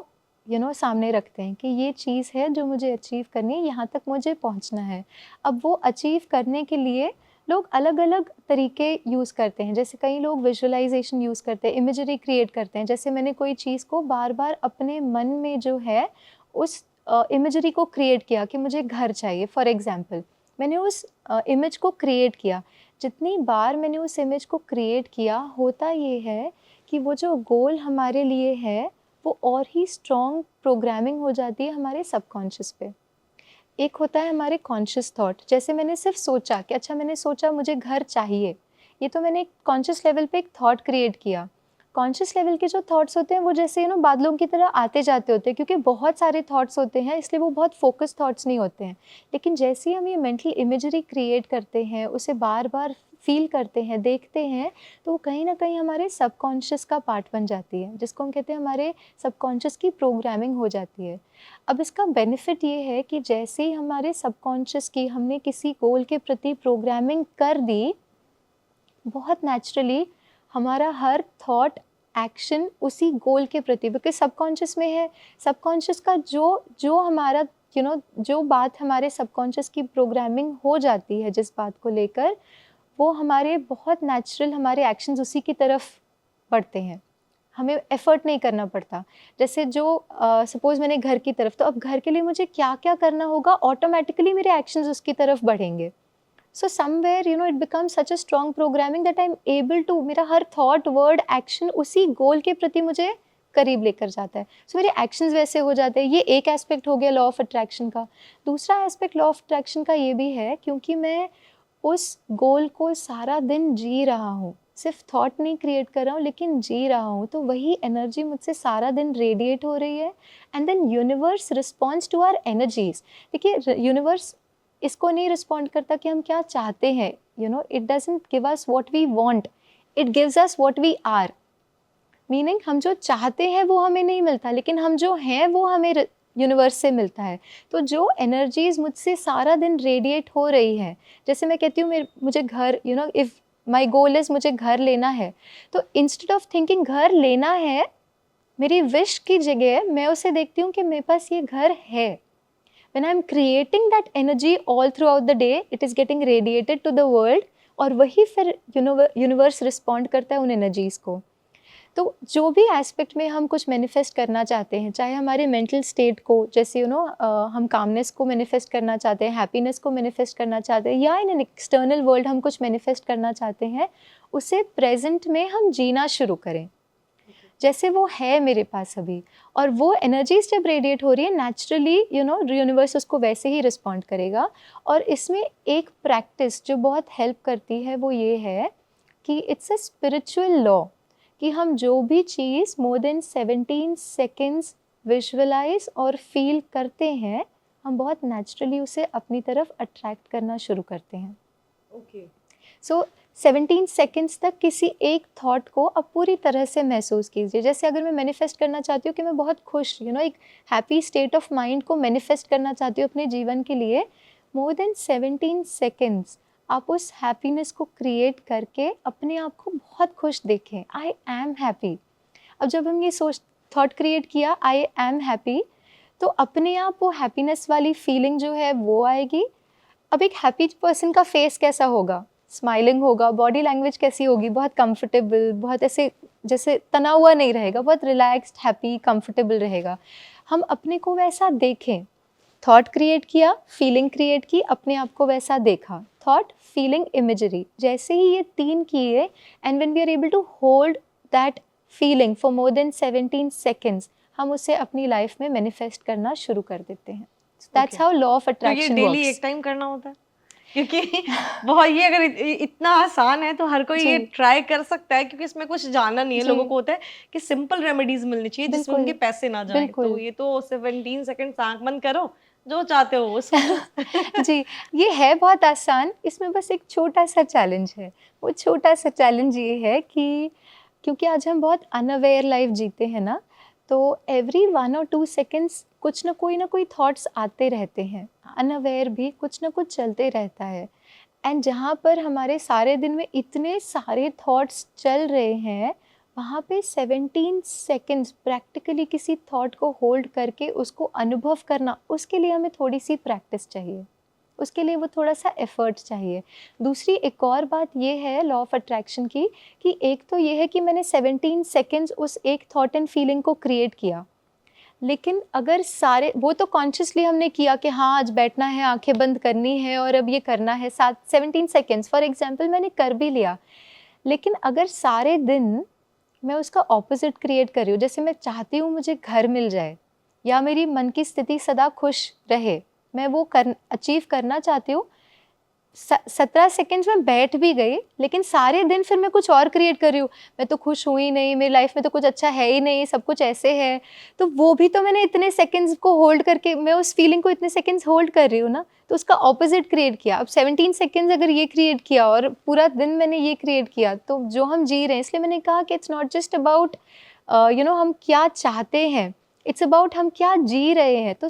सामने रखते हैं कि ये चीज़ है जो मुझे अचीव करनी है, यहाँ तक मुझे पहुँचना है। अब वो अचीव करने के लिए लोग अलग अलग तरीके यूज़ करते हैं। जैसे कई लोग विजुअलाइजेशन यूज़ करते हैं, इमेजरी क्रिएट करते हैं। जैसे मैंने कोई चीज़ को बार बार अपने मन में जो है उस इमेजरी को क्रिएट किया कि मुझे घर चाहिए, फॉर एग्जाम्पल मैंने उस इमेज को क्रिएट किया। जितनी बार मैंने उस इमेज को क्रिएट किया, होता ये है कि वो जो गोल हमारे लिए है वो और ही स्ट्रॉन्ग प्रोग्रामिंग हो जाती है हमारे सबकॉन्शियस पे। एक होता है हमारे कॉन्शियस थॉट, जैसे मैंने सिर्फ सोचा कि अच्छा मैंने सोचा मुझे घर चाहिए, ये तो मैंने कॉन्शियस लेवल पे एक थॉट क्रिएट किया। कॉन्शियस लेवल के जो थॉट्स होते हैं वो जैसे बादलों की तरह आते जाते होते हैं, क्योंकि बहुत सारे थॉट्स होते हैं इसलिए वो बहुत फोकस थॉट्स नहीं होते हैं। लेकिन जैसे ही हम ये मेंटल इमेजरी क्रिएट करते हैं, उसे बार बार फील करते हैं, देखते हैं, तो वो कहीं ना कहीं हमारे सबकॉन्शियस का पार्ट बन जाती है, जिसको हम कहते हैं हमारे सबकॉन्शियस की प्रोग्रामिंग हो जाती है। अब इसका बेनिफिट ये है कि जैसे ही हमारे सबकॉन्शियस की हमने किसी गोल के प्रति प्रोग्रामिंग कर दी, बहुत नेचुरली हमारा हर थॉट, एक्शन उसी गोल के प्रति, बिकॉज सबकॉन्शियस में है, सबकॉन्शियस का जो जो हमारा जो बात हमारे सबकॉन्शियस की प्रोग्रामिंग हो जाती है जिस बात को लेकर, वो हमारे बहुत नेचुरल हमारे एक्शंस उसी की तरफ बढ़ते हैं, हमें एफर्ट नहीं करना पड़ता। जैसे जो सपोज मैंने घर की तरफ, तो अब घर के लिए मुझे क्या क्या करना होगा, ऑटोमेटिकली मेरे एक्शंस उसकी तरफ बढ़ेंगे। So somewhere it becomes such a strong programming that I am able to, मेरा हर थॉट, वर्ड, एक्शन उसी गोल के प्रति मुझे करीब लेकर जाता है। सो मेरे एक्शंस वैसे हो जाते हैं। ये एक एस्पेक्ट हो गया लॉ ऑफ अट्रैक्शन का। दूसरा एस्पेक्ट लॉ ऑफ अट्रैक्शन का ये भी है, क्योंकि मैं उस गोल को सारा दिन जी रहा हूँ, सिर्फ थॉट नहीं क्रिएट कर रहा हूँ लेकिन जी रहा हूँ, तो वही एनर्जी मुझसे सारा दिन रेडिएट हो रही है and then universe responds to our energies. देखिए यूनिवर्स इसको नहीं रिस्पॉन्ड करता कि हम क्या चाहते हैं, it doesn't give us what we want, it gives us what we are. Meaning हम जो चाहते हैं वो हमें नहीं मिलता, लेकिन हम जो हैं वो हमें यूनिवर्स से मिलता है। तो जो एनर्जीज मुझसे सारा दिन रेडिएट हो रही है, जैसे मैं कहती हूँ मुझे घर, इफ़ माई गोल इज़ मुझे घर लेना है, तो इंस्टेड ऑफ थिंकिंग घर लेना है, मेरी विश की जगह मैं उसे देखती हूँ कि मेरे पास ये घर है। When I'm creating that energy all throughout the day, it is getting radiated to the world, और वही फिर यूनिवर्स रिस्पॉन्ड करता है उन एनर्जीज़ को। तो जो भी एस्पेक्ट में हम कुछ मैनिफेस्ट करना चाहते हैं, चाहे हमारे मेंटल स्टेट को, जैसे हम कामनेस को मैनिफेस्ट करना चाहते हैं, हैप्पीनेस को मैनिफेस्ट करना चाहते हैं, या इन एन एक्सटर्नल वर्ल्ड हम कुछ मैनिफेस्ट करना चाहते हैं, उसे प्रेजेंट में हम जीना शुरू करें जैसे वो है मेरे पास अभी। और वो एनर्जीज जब रेडिएट हो रही है, नेचुरली यूनिवर्स उसको वैसे ही रिस्पॉन्ड करेगा। और इसमें एक प्रैक्टिस जो बहुत हेल्प करती है वो ये है कि इट्स अ स्पिरिचुअल लॉ कि हम जो भी चीज़ मोर देन 17 सेकेंड्स विजुअलाइज और फील करते हैं, हम बहुत नेचुरली उसे अपनी तरफ अट्रैक्ट करना शुरू करते हैं। ओके। सो 17 सेकेंड्स तक किसी एक थॉट को अब पूरी तरह से महसूस कीजिए। जैसे अगर मैं मैनिफेस्ट करना चाहती हूँ कि मैं बहुत खुश, एक हैप्पी स्टेट ऑफ माइंड को मैनिफेस्ट करना चाहती हूँ अपने जीवन के लिए, मोर देन 17 सेकेंड्स आप उस हैप्पीनेस को क्रिएट करके अपने आप को बहुत खुश देखें। I am happy. अब जब हम ये थॉट क्रिएट किया आई एम हैप्पी, तो अपने आप वो हैप्पीनेस वाली फीलिंग जो है वो आएगी। अब एक हैप्पी पर्सन का फेस कैसा होगा? स्माइलिंग होगा। बॉडी लैंग्वेज कैसी होगी? बहुत कंफर्टेबल, बहुत ऐसे जैसे तना हुआ नहीं रहेगा, बहुत रिलैक्स्ड, हैप्पी, कंफर्टेबल रहेगा। हम अपने को वैसा देखें। थॉट क्रिएट किया, फीलिंग क्रिएट की, अपने आप को वैसा देखा। थॉट, फीलिंग, इमेजरी, जैसे ही ये 3 किए, and when we are able to hold that feeling for more than 17 seconds, हम उसे अपनी लाइफ में मैनिफेस्ट करना शुरू कर देते हैं। That's how law of attraction तो ये डेली वर्क्स। एक टाइम करना होता है? क्योंकि बहुत ये अगर इतना आसान है तो हर कोई ये ट्राई कर सकता है, क्योंकि इसमें कुछ जाना नहीं है। लोगों को होता है कि सिंपल रेमेडीज मिलनी चाहिए जिसमें उनके पैसे ना जाएं। तो ये तो 17 सेकंड आंख बंद करो, जो चाहते हो वो सोचो। जी, ये है बहुत आसान। इसमें बस एक छोटा सा चैलेंज है। वो छोटा सा चैलेंज ये है कि क्योंकि आज हम बहुत अनअवेयर लाइफ जीते हैं ना, तो एवरी 1 और 2 सेकेंड्स कुछ ना कोई थॉट्स आते रहते हैं। अनअवेयर भी कुछ ना कुछ चलते रहता है। एंड जहाँ पर हमारे सारे दिन में इतने सारे थॉट्स चल रहे हैं, वहाँ पे 17 सेकेंड्स प्रैक्टिकली किसी थॉट को होल्ड करके उसको अनुभव करना, उसके लिए हमें थोड़ी सी प्रैक्टिस चाहिए, उसके लिए वो थोड़ा सा एफर्ट चाहिए। दूसरी एक और बात ये है लॉ ऑफ अट्रैक्शन की, कि एक तो ये है कि मैंने 17 सेकेंड्स उस एक थॉट एंड फीलिंग को क्रिएट किया, लेकिन अगर सारे वो तो कॉन्शियसली हमने किया कि हाँ आज बैठना है, आंखें बंद करनी है और अब ये करना है, 17 सेकेंड्स फॉर एग्जांपल मैंने कर भी लिया। लेकिन अगर सारे दिन मैं उसका ऑपोजिट क्रिएट कर रही हूँ, जैसे मैं चाहती हूँ मुझे घर मिल जाए या मेरी मन की स्थिति सदा खुश रहे, मैं वो अचीव करना चाहती हूँ, 17 सेकेंड्स में बैठ भी गई, लेकिन सारे दिन फिर मैं कुछ और क्रिएट कर रही हूँ। मैं तो खुश हुई नहीं, मेरी लाइफ में तो कुछ अच्छा है ही नहीं, सब कुछ ऐसे है। तो वो भी तो मैंने इतने सेकेंड्स को होल्ड करके, मैं उस फीलिंग को इतने सेकेंड्स होल्ड कर रही हूँ ना, तो उसका ऑपोजिट क्रिएट किया। अब 17 सेकेंड्स अगर ये क्रिएट किया और पूरा दिन मैंने ये क्रिएट किया, तो जो हम जी रहे हैं, इसलिए मैंने कहा कि इट्स नॉट जस्ट अबाउट हम क्या चाहते हैं, इट्स अबाउट हम क्या जी रहे हैं। तो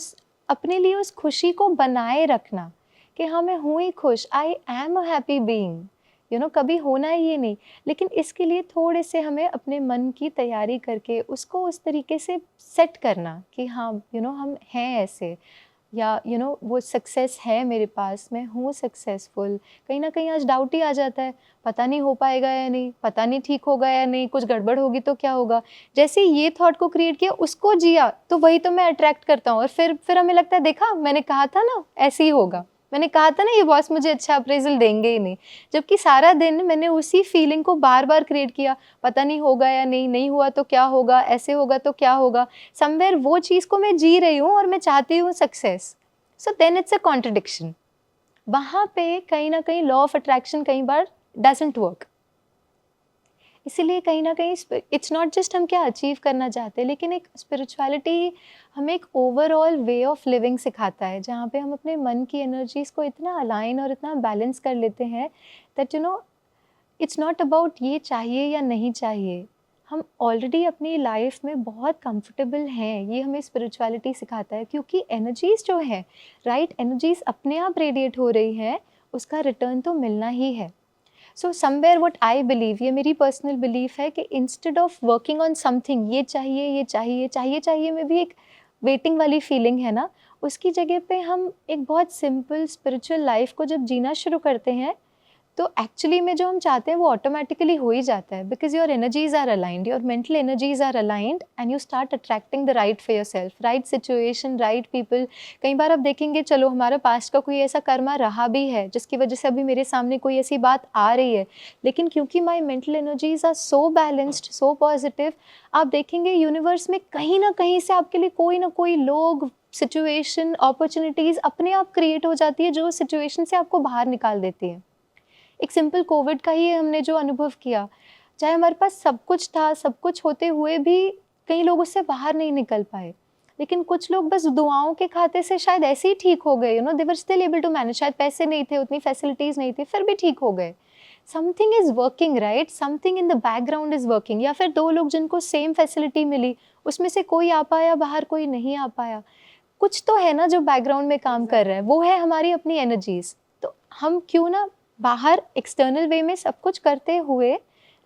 अपने लिए उस खुशी को बनाए रखना कि हाँ मैं हूँ ही खुश, I am a happy being, कभी होना ही ये नहीं। लेकिन इसके लिए थोड़े से हमें अपने मन की तैयारी करके उसको उस तरीके से सेट करना कि हाँ हम हैं ऐसे, या वो सक्सेस है मेरे पास, मैं हूँ सक्सेसफुल। कहीं ना कहीं आज डाउट ही आ जाता है, पता नहीं हो पाएगा या नहीं, पता नहीं ठीक होगा या नहीं, कुछ गड़बड़ होगी तो क्या होगा। जैसे ये थॉट को क्रिएट किया, उसको जिया, तो वही तो मैं अट्रैक्ट करता हूँ। और फिर हमें लगता है देखा मैंने कहा था ना ऐसे ही होगा, मैंने कहा था ना ये बॉस मुझे अच्छा अप्रेजल देंगे ही नहीं। जबकि सारा दिन मैंने उसी फीलिंग को बार बार क्रिएट किया, पता नहीं होगा या नहीं, नहीं हुआ तो क्या होगा, ऐसे होगा तो क्या होगा। समवेयर वो चीज़ को मैं जी रही हूँ और मैं चाहती हूँ success. So then it's a contradiction. वहाँ पे कहीं ना कहीं लॉ ऑफ अट्रैक्शन कई बार डजंट वर्क। इसीलिए कहीं ना कहीं इट्स नॉट जस्ट हम क्या अचीव करना चाहते हैं, लेकिन एक स्पिरिचुअलिटी हमें एक ओवरऑल वे ऑफ लिविंग सिखाता है, जहाँ पे हम अपने मन की एनर्जीज़ को इतना अलाइन और इतना बैलेंस कर लेते हैं दैट इट्स नॉट अबाउट ये चाहिए या नहीं चाहिए। हम ऑलरेडी अपनी लाइफ में बहुत कंफर्टेबल हैं, ये हमें स्पिरिचुअलिटी सिखाता है, क्योंकि एनर्जीज़ जो है, राइट, एनर्जीज़ अपने आप रेडिएट हो रही हैं, उसका रिटर्न तो मिलना ही है। So somewhere what I believe, ये मेरी पर्सनल बिलीफ है कि instead of working on something, ये चाहिए ये चाहिए चाहिए चाहिए में भी एक वेटिंग वाली फीलिंग है ना, उसकी जगह पे हम एक बहुत सिंपल स्पिरिचुअल लाइफ को जब जीना शुरू करते हैं, तो एक्चुअली में जो हम चाहते हैं वो ऑटोमेटिकली हो ही जाता है, because your energies are aligned, your mental energies are aligned, and you start attracting the right for your self, right situation, right people. कई बार आप देखेंगे, चलो हमारा पास्ट का कोई ऐसा कर्मा रहा भी है जिसकी वजह से अभी मेरे सामने कोई ऐसी बात आ रही है, लेकिन क्योंकि my mental energies are so balanced, so positive, आप देखेंगे यूनिवर्स में कहीं ना कहीं से आपके लिए कोई ना कोई लोग, सिचुएशन, अपॉर्चुनिटीज़ अपने आप क्रिएट हो जाती है जो सिचुएशन से आपको बाहर निकाल देती है। एक सिंपल कोविड का ही हमने जो अनुभव किया, चाहे हमारे पास सब कुछ था, सब कुछ होते हुए भी कई लोग उससे बाहर नहीं निकल पाए, लेकिन कुछ लोग बस दुआओं के खाते से शायद ऐसे ही ठीक हो गए, they were still able to manage, शायद पैसे नहीं थे, उतनी फैसिलिटीज़ नहीं थी, फिर भी ठीक हो गए। Something is working, right, something in the background is working. या फिर दो लोग जिनको सेम फैसिलिटी मिली, उसमें से कोई आ पाया बाहर, कोई नहीं आ पाया, कुछ तो है ना जो बैकग्राउंड में काम कर रहा है, वो है हमारी अपनी एनर्जीज। तो हम क्यों ना बाहर एक्सटर्नल वे में सब कुछ करते हुए,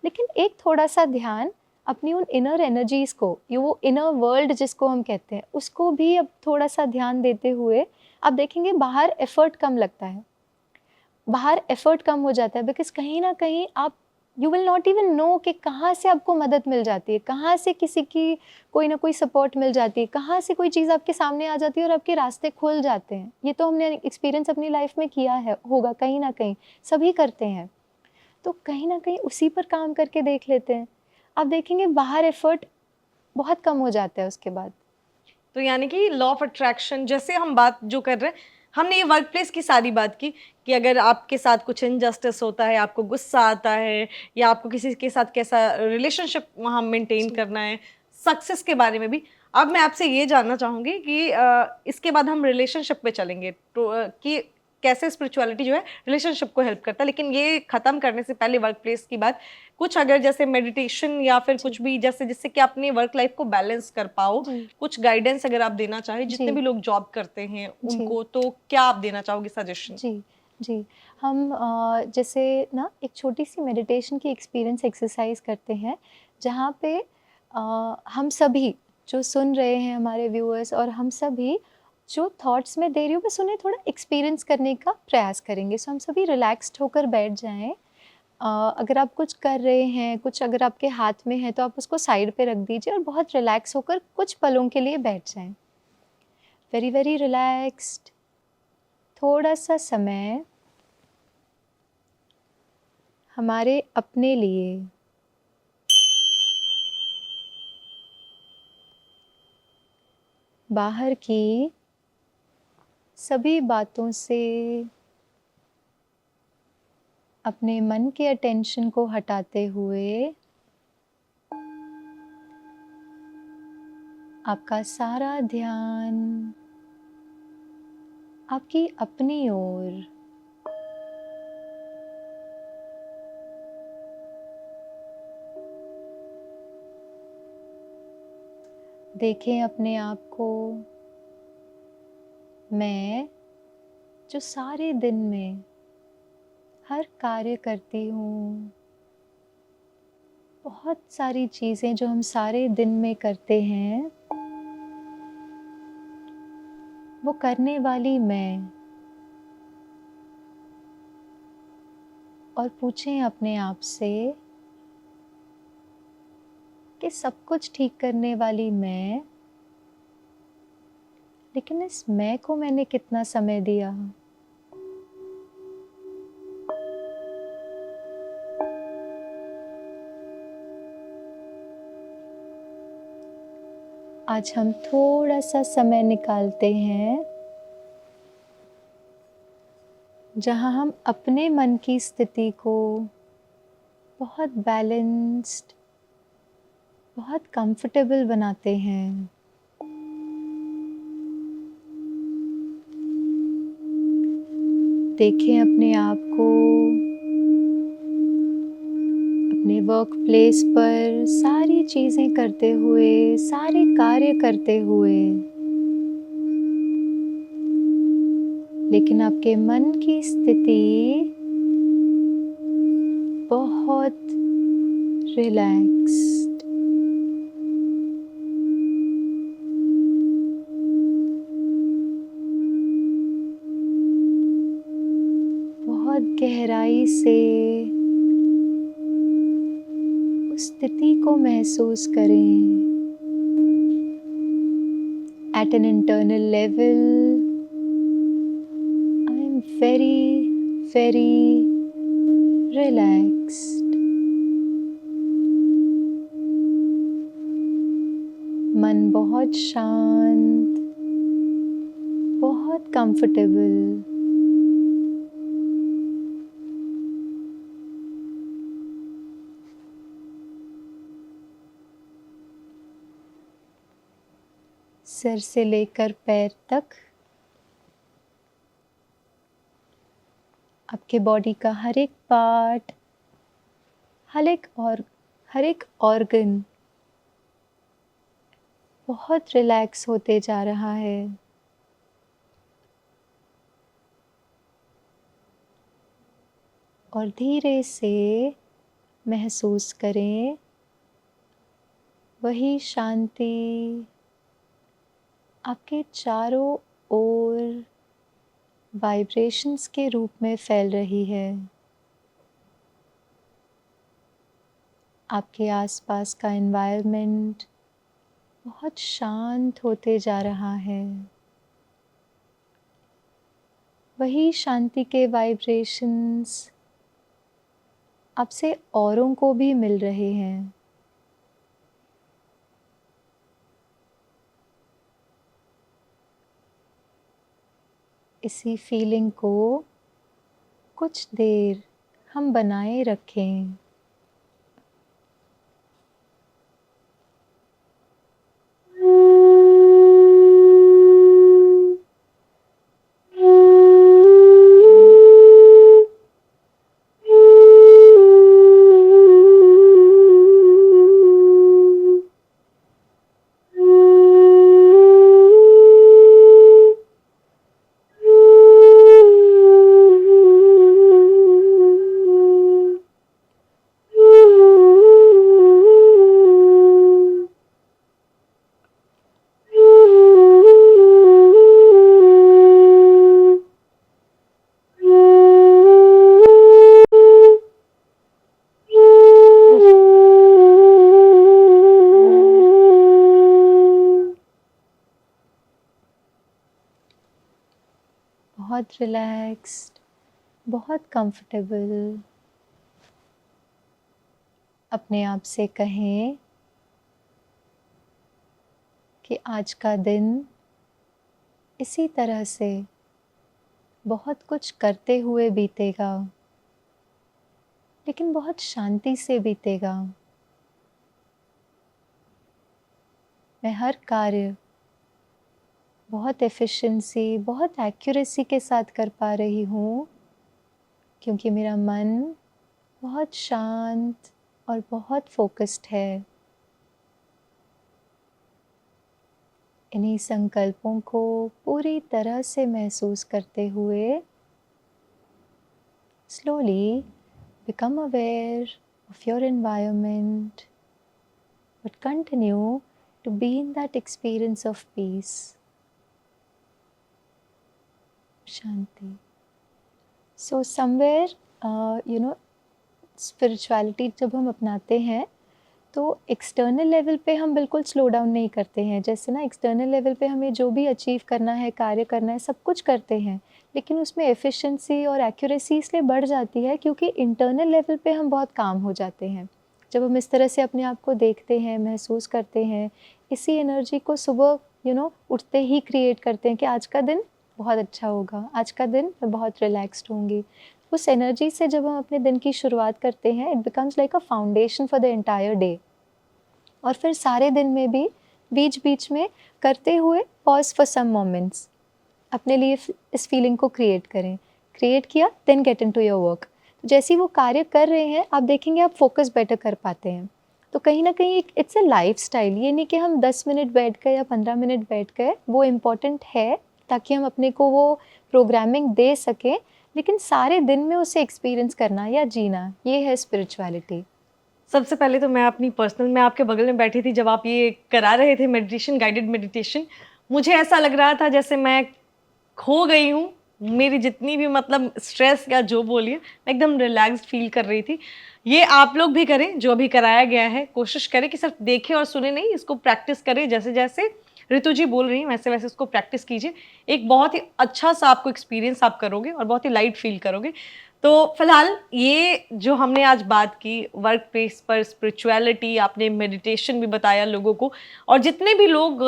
लेकिन एक थोड़ा सा ध्यान अपनी उन इनर एनर्जीज को, ये वो इनर वर्ल्ड जिसको हम कहते हैं, उसको भी अब थोड़ा सा ध्यान देते हुए आप देखेंगे बाहर एफर्ट कम लगता है, बाहर एफर्ट कम हो जाता है, बिकॉज कहीं ना कहीं आप, you will not even know कि कहाँ से आपको मदद मिल जाती है, कहाँ से किसी की कोई ना कोई सपोर्ट मिल जाती है, कहाँ से कोई चीज़ आपके सामने आ जाती है और आपके रास्ते खुल जाते हैं। ये तो हमने एक्सपीरियंस अपनी लाइफ में किया है, होगा कहीं ना कहीं, सभी करते हैं। तो कहीं ना कहीं उसी पर काम करके देख लेते हैं, आप देखेंगे बाहर एफर्ट बहुत कम हो जाता है उसके बाद। तो यानी कि लॉ ऑफ अट्रैक्शन जैसे हम बात जो कर रहे हैं, हमने ये वर्क प्लेस की सारी बात की कि अगर आपके साथ कुछ इनजस्टिस होता है, आपको गुस्सा आता है, या आपको किसी के साथ कैसा रिलेशनशिप वहाँ मेंटेन करना है, सक्सेस के बारे में भी। अब मैं आपसे ये जानना चाहूँगी कि इसके बाद हम रिलेशनशिप पे चलेंगे, तो कि कैसे स्पिरिचुअलिटी जो है रिलेशनशिप को हेल्प करता है। लेकिन ये ख़त्म करने से पहले वर्क प्लेस की बात, कुछ अगर जैसे मेडिटेशन या फिर कुछ भी जैसे जिससे कि अपनी वर्क लाइफ को बैलेंस कर पाओ, कुछ गाइडेंस अगर आप देना चाहें जितने भी लोग जॉब करते हैं उनको, तो क्या आप देना चाहोगे सजेशन? जी जी, हम जैसे ना एक छोटी सी मेडिटेशन की एक्सपीरियंस एक्सरसाइज करते हैं, जहाँ पे हम सभी जो सुन रहे हैं, हमारे व्यूअर्स और हम सभी जो थॉट्स में दे रही हूँ, बस उन्हें थोड़ा एक्सपीरियंस करने का प्रयास करेंगे। सो हम सभी रिलैक्स्ड होकर बैठ जाएं। अगर आप कुछ कर रहे हैं, कुछ अगर आपके हाथ में है, तो आप उसको साइड पे रख दीजिए और बहुत रिलैक्स होकर कुछ पलों के लिए बैठ जाएं। वेरी वेरी रिलैक्स्ड, थोड़ा सा समय हमारे अपने लिए। बाहर की सभी बातों से अपने मन के अटेंशन को हटाते हुए आपका सारा ध्यान आपकी अपनी ओर। देखें अपने आप को, मैं जो सारे दिन में हर कार्य करती हूँ, बहुत सारी चीज़ें जो हम सारे दिन में करते हैं, वो करने वाली मैं। और पूछें अपने आप से कि सब कुछ ठीक करने वाली मैं, लेकिन इस मैं को मैंने कितना समय दिया। आज हम थोड़ा सा समय निकालते हैं जहाँ हम अपने मन की स्थिति को बहुत बैलेंस्ड, बहुत कंफर्टेबल बनाते हैं। देखें अपने आप को अपने वर्क प्लेस पर सारी चीज़ें करते हुए, सारे कार्य करते हुए, लेकिन आपके मन की स्थिति बहुत रिलैक्स्ड, बहुत गहराई से उस स्थिति को महसूस करें। At an internal level, I am very, very relaxed. मन बहुत शांत, बहुत कंफर्टेबल। सिर से लेकर पैर तक आपके बॉडी का हर एक पार्ट, हर एक ऑर्गन बहुत रिलैक्स होते जा रहा है। और धीरे से महसूस करें वही शांति आपके चारों ओर वाइब्रेशंस के रूप में फैल रही है। आपके आसपास का एनवायरनमेंट बहुत शांत होते जा रहा है। वही शांति के वाइब्रेशंस आपसे औरों को भी मिल रहे हैं। इसी फीलिंग को कुछ देर हम बनाए रखें। बहुत रिलैक्स्ड, बहुत कंफर्टेबल। अपने आप से कहें कि आज का दिन इसी तरह से बहुत कुछ करते हुए बीतेगा, लेकिन बहुत शांति से बीतेगा। मैं हर कार्य बहुत एफिशिएंसी, बहुत एक्यूरेसी के साथ कर पा रही हूँ, क्योंकि मेरा मन बहुत शांत और बहुत फोकस्ड है। इन्हीं संकल्पों को पूरी तरह से महसूस करते हुए slowly become aware of your environment, but continue to be in that experience of peace. Shanti. So somewhere, spirituality जब हम अपनाते हैं तो एक्सटर्नल लेवल पे हम बिल्कुल स्लो डाउन नहीं करते हैं। जैसे ना एक्सटर्नल लेवल पे हमें जो भी अचीव करना है, कार्य करना है, सब कुछ करते हैं, लेकिन उसमें एफिशिएंसी और एक्यूरेसी इसलिए बढ़ जाती है क्योंकि इंटरनल लेवल पे हम बहुत काम हो जाते हैं। जब हम इस तरह से अपने आप को देखते हैं, महसूस करते हैं, इसी एनर्जी को सुबह उठते ही क्रिएट करते हैं कि आज का दिन बहुत अच्छा होगा, आज का दिन मैं बहुत रिलैक्स्ड होंगी, उस एनर्जी से जब हम अपने दिन की शुरुआत करते हैं, it becomes like a foundation for the entire day. और फिर सारे दिन में भी बीच बीच में करते हुए पॉज फॉर सम मोमेंट्स, अपने लिए इस फीलिंग को क्रिएट करें। क्रिएट किया, then get into your work. तो जैसे ही वो कार्य कर रहे हैं, आप देखेंगे आप फोकस बेटर कर पाते हैं। तो कहीं ना कहीं इट्स अ लाइफस्टाइल, ये नहीं कि हम 10 मिनट बैठ गए या 15 मिनट बैठ गए, वो इम्पॉर्टेंट है ताकि हम अपने को वो प्रोग्रामिंग दे सकें, लेकिन सारे दिन में उसे एक्सपीरियंस करना या जीना, ये है स्पिरिचुअलिटी। सबसे पहले तो मैं अपनी पर्सनल, मैं आपके बगल में बैठी थी जब आप ये करा रहे थे मेडिटेशन, गाइडेड मेडिटेशन, मुझे ऐसा लग रहा था जैसे मैं खो गई हूँ। मेरी जितनी भी मतलब स्ट्रेस या जो बोलिए, मैं एकदम रिलैक्स्ड फील कर रही थी। ये आप लोग भी करें, जो अभी कराया गया है, कोशिश करें कि सिर्फ देखें और सुने नहीं, इसको प्रैक्टिस करें। जैसे जैसे ऋतु जी बोल रही हैं वैसे वैसे इसको प्रैक्टिस कीजिए। एक बहुत ही अच्छा सा आपको एक्सपीरियंस आप करोगे और बहुत ही लाइट फील करोगे। तो फिलहाल ये जो हमने आज बात की वर्क प्लेस पर स्पिरिचुअलिटी, आपने मेडिटेशन भी बताया लोगों को, और जितने भी लोग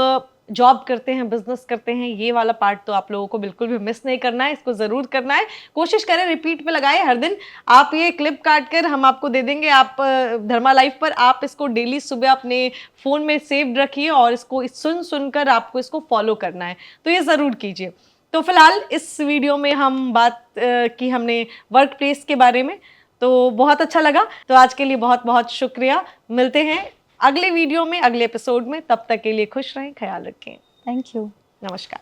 जॉब करते हैं, बिजनेस करते हैं, ये वाला पार्ट तो आप लोगों को बिल्कुल भी मिस नहीं करना है, इसको ज़रूर करना है। कोशिश करें रिपीट पे लगाएं हर दिन। आप ये क्लिप काट कर हम आपको दे देंगे, आप धर्मा लाइफ पर आप इसको डेली सुबह अपने फ़ोन में सेव रखिए और इसको सुन सुनकर आपको इसको फॉलो करना है, तो ये ज़रूर कीजिए। तो फिलहाल इस वीडियो में हम बात की हमने वर्क प्लेस के बारे में, तो बहुत अच्छा लगा। तो आज के लिए बहुत बहुत शुक्रिया। मिलते हैं अगले वीडियो में, अगले एपिसोड में। तब तक के लिए खुश रहें, ख्याल रखें। Thank you. नमस्कार।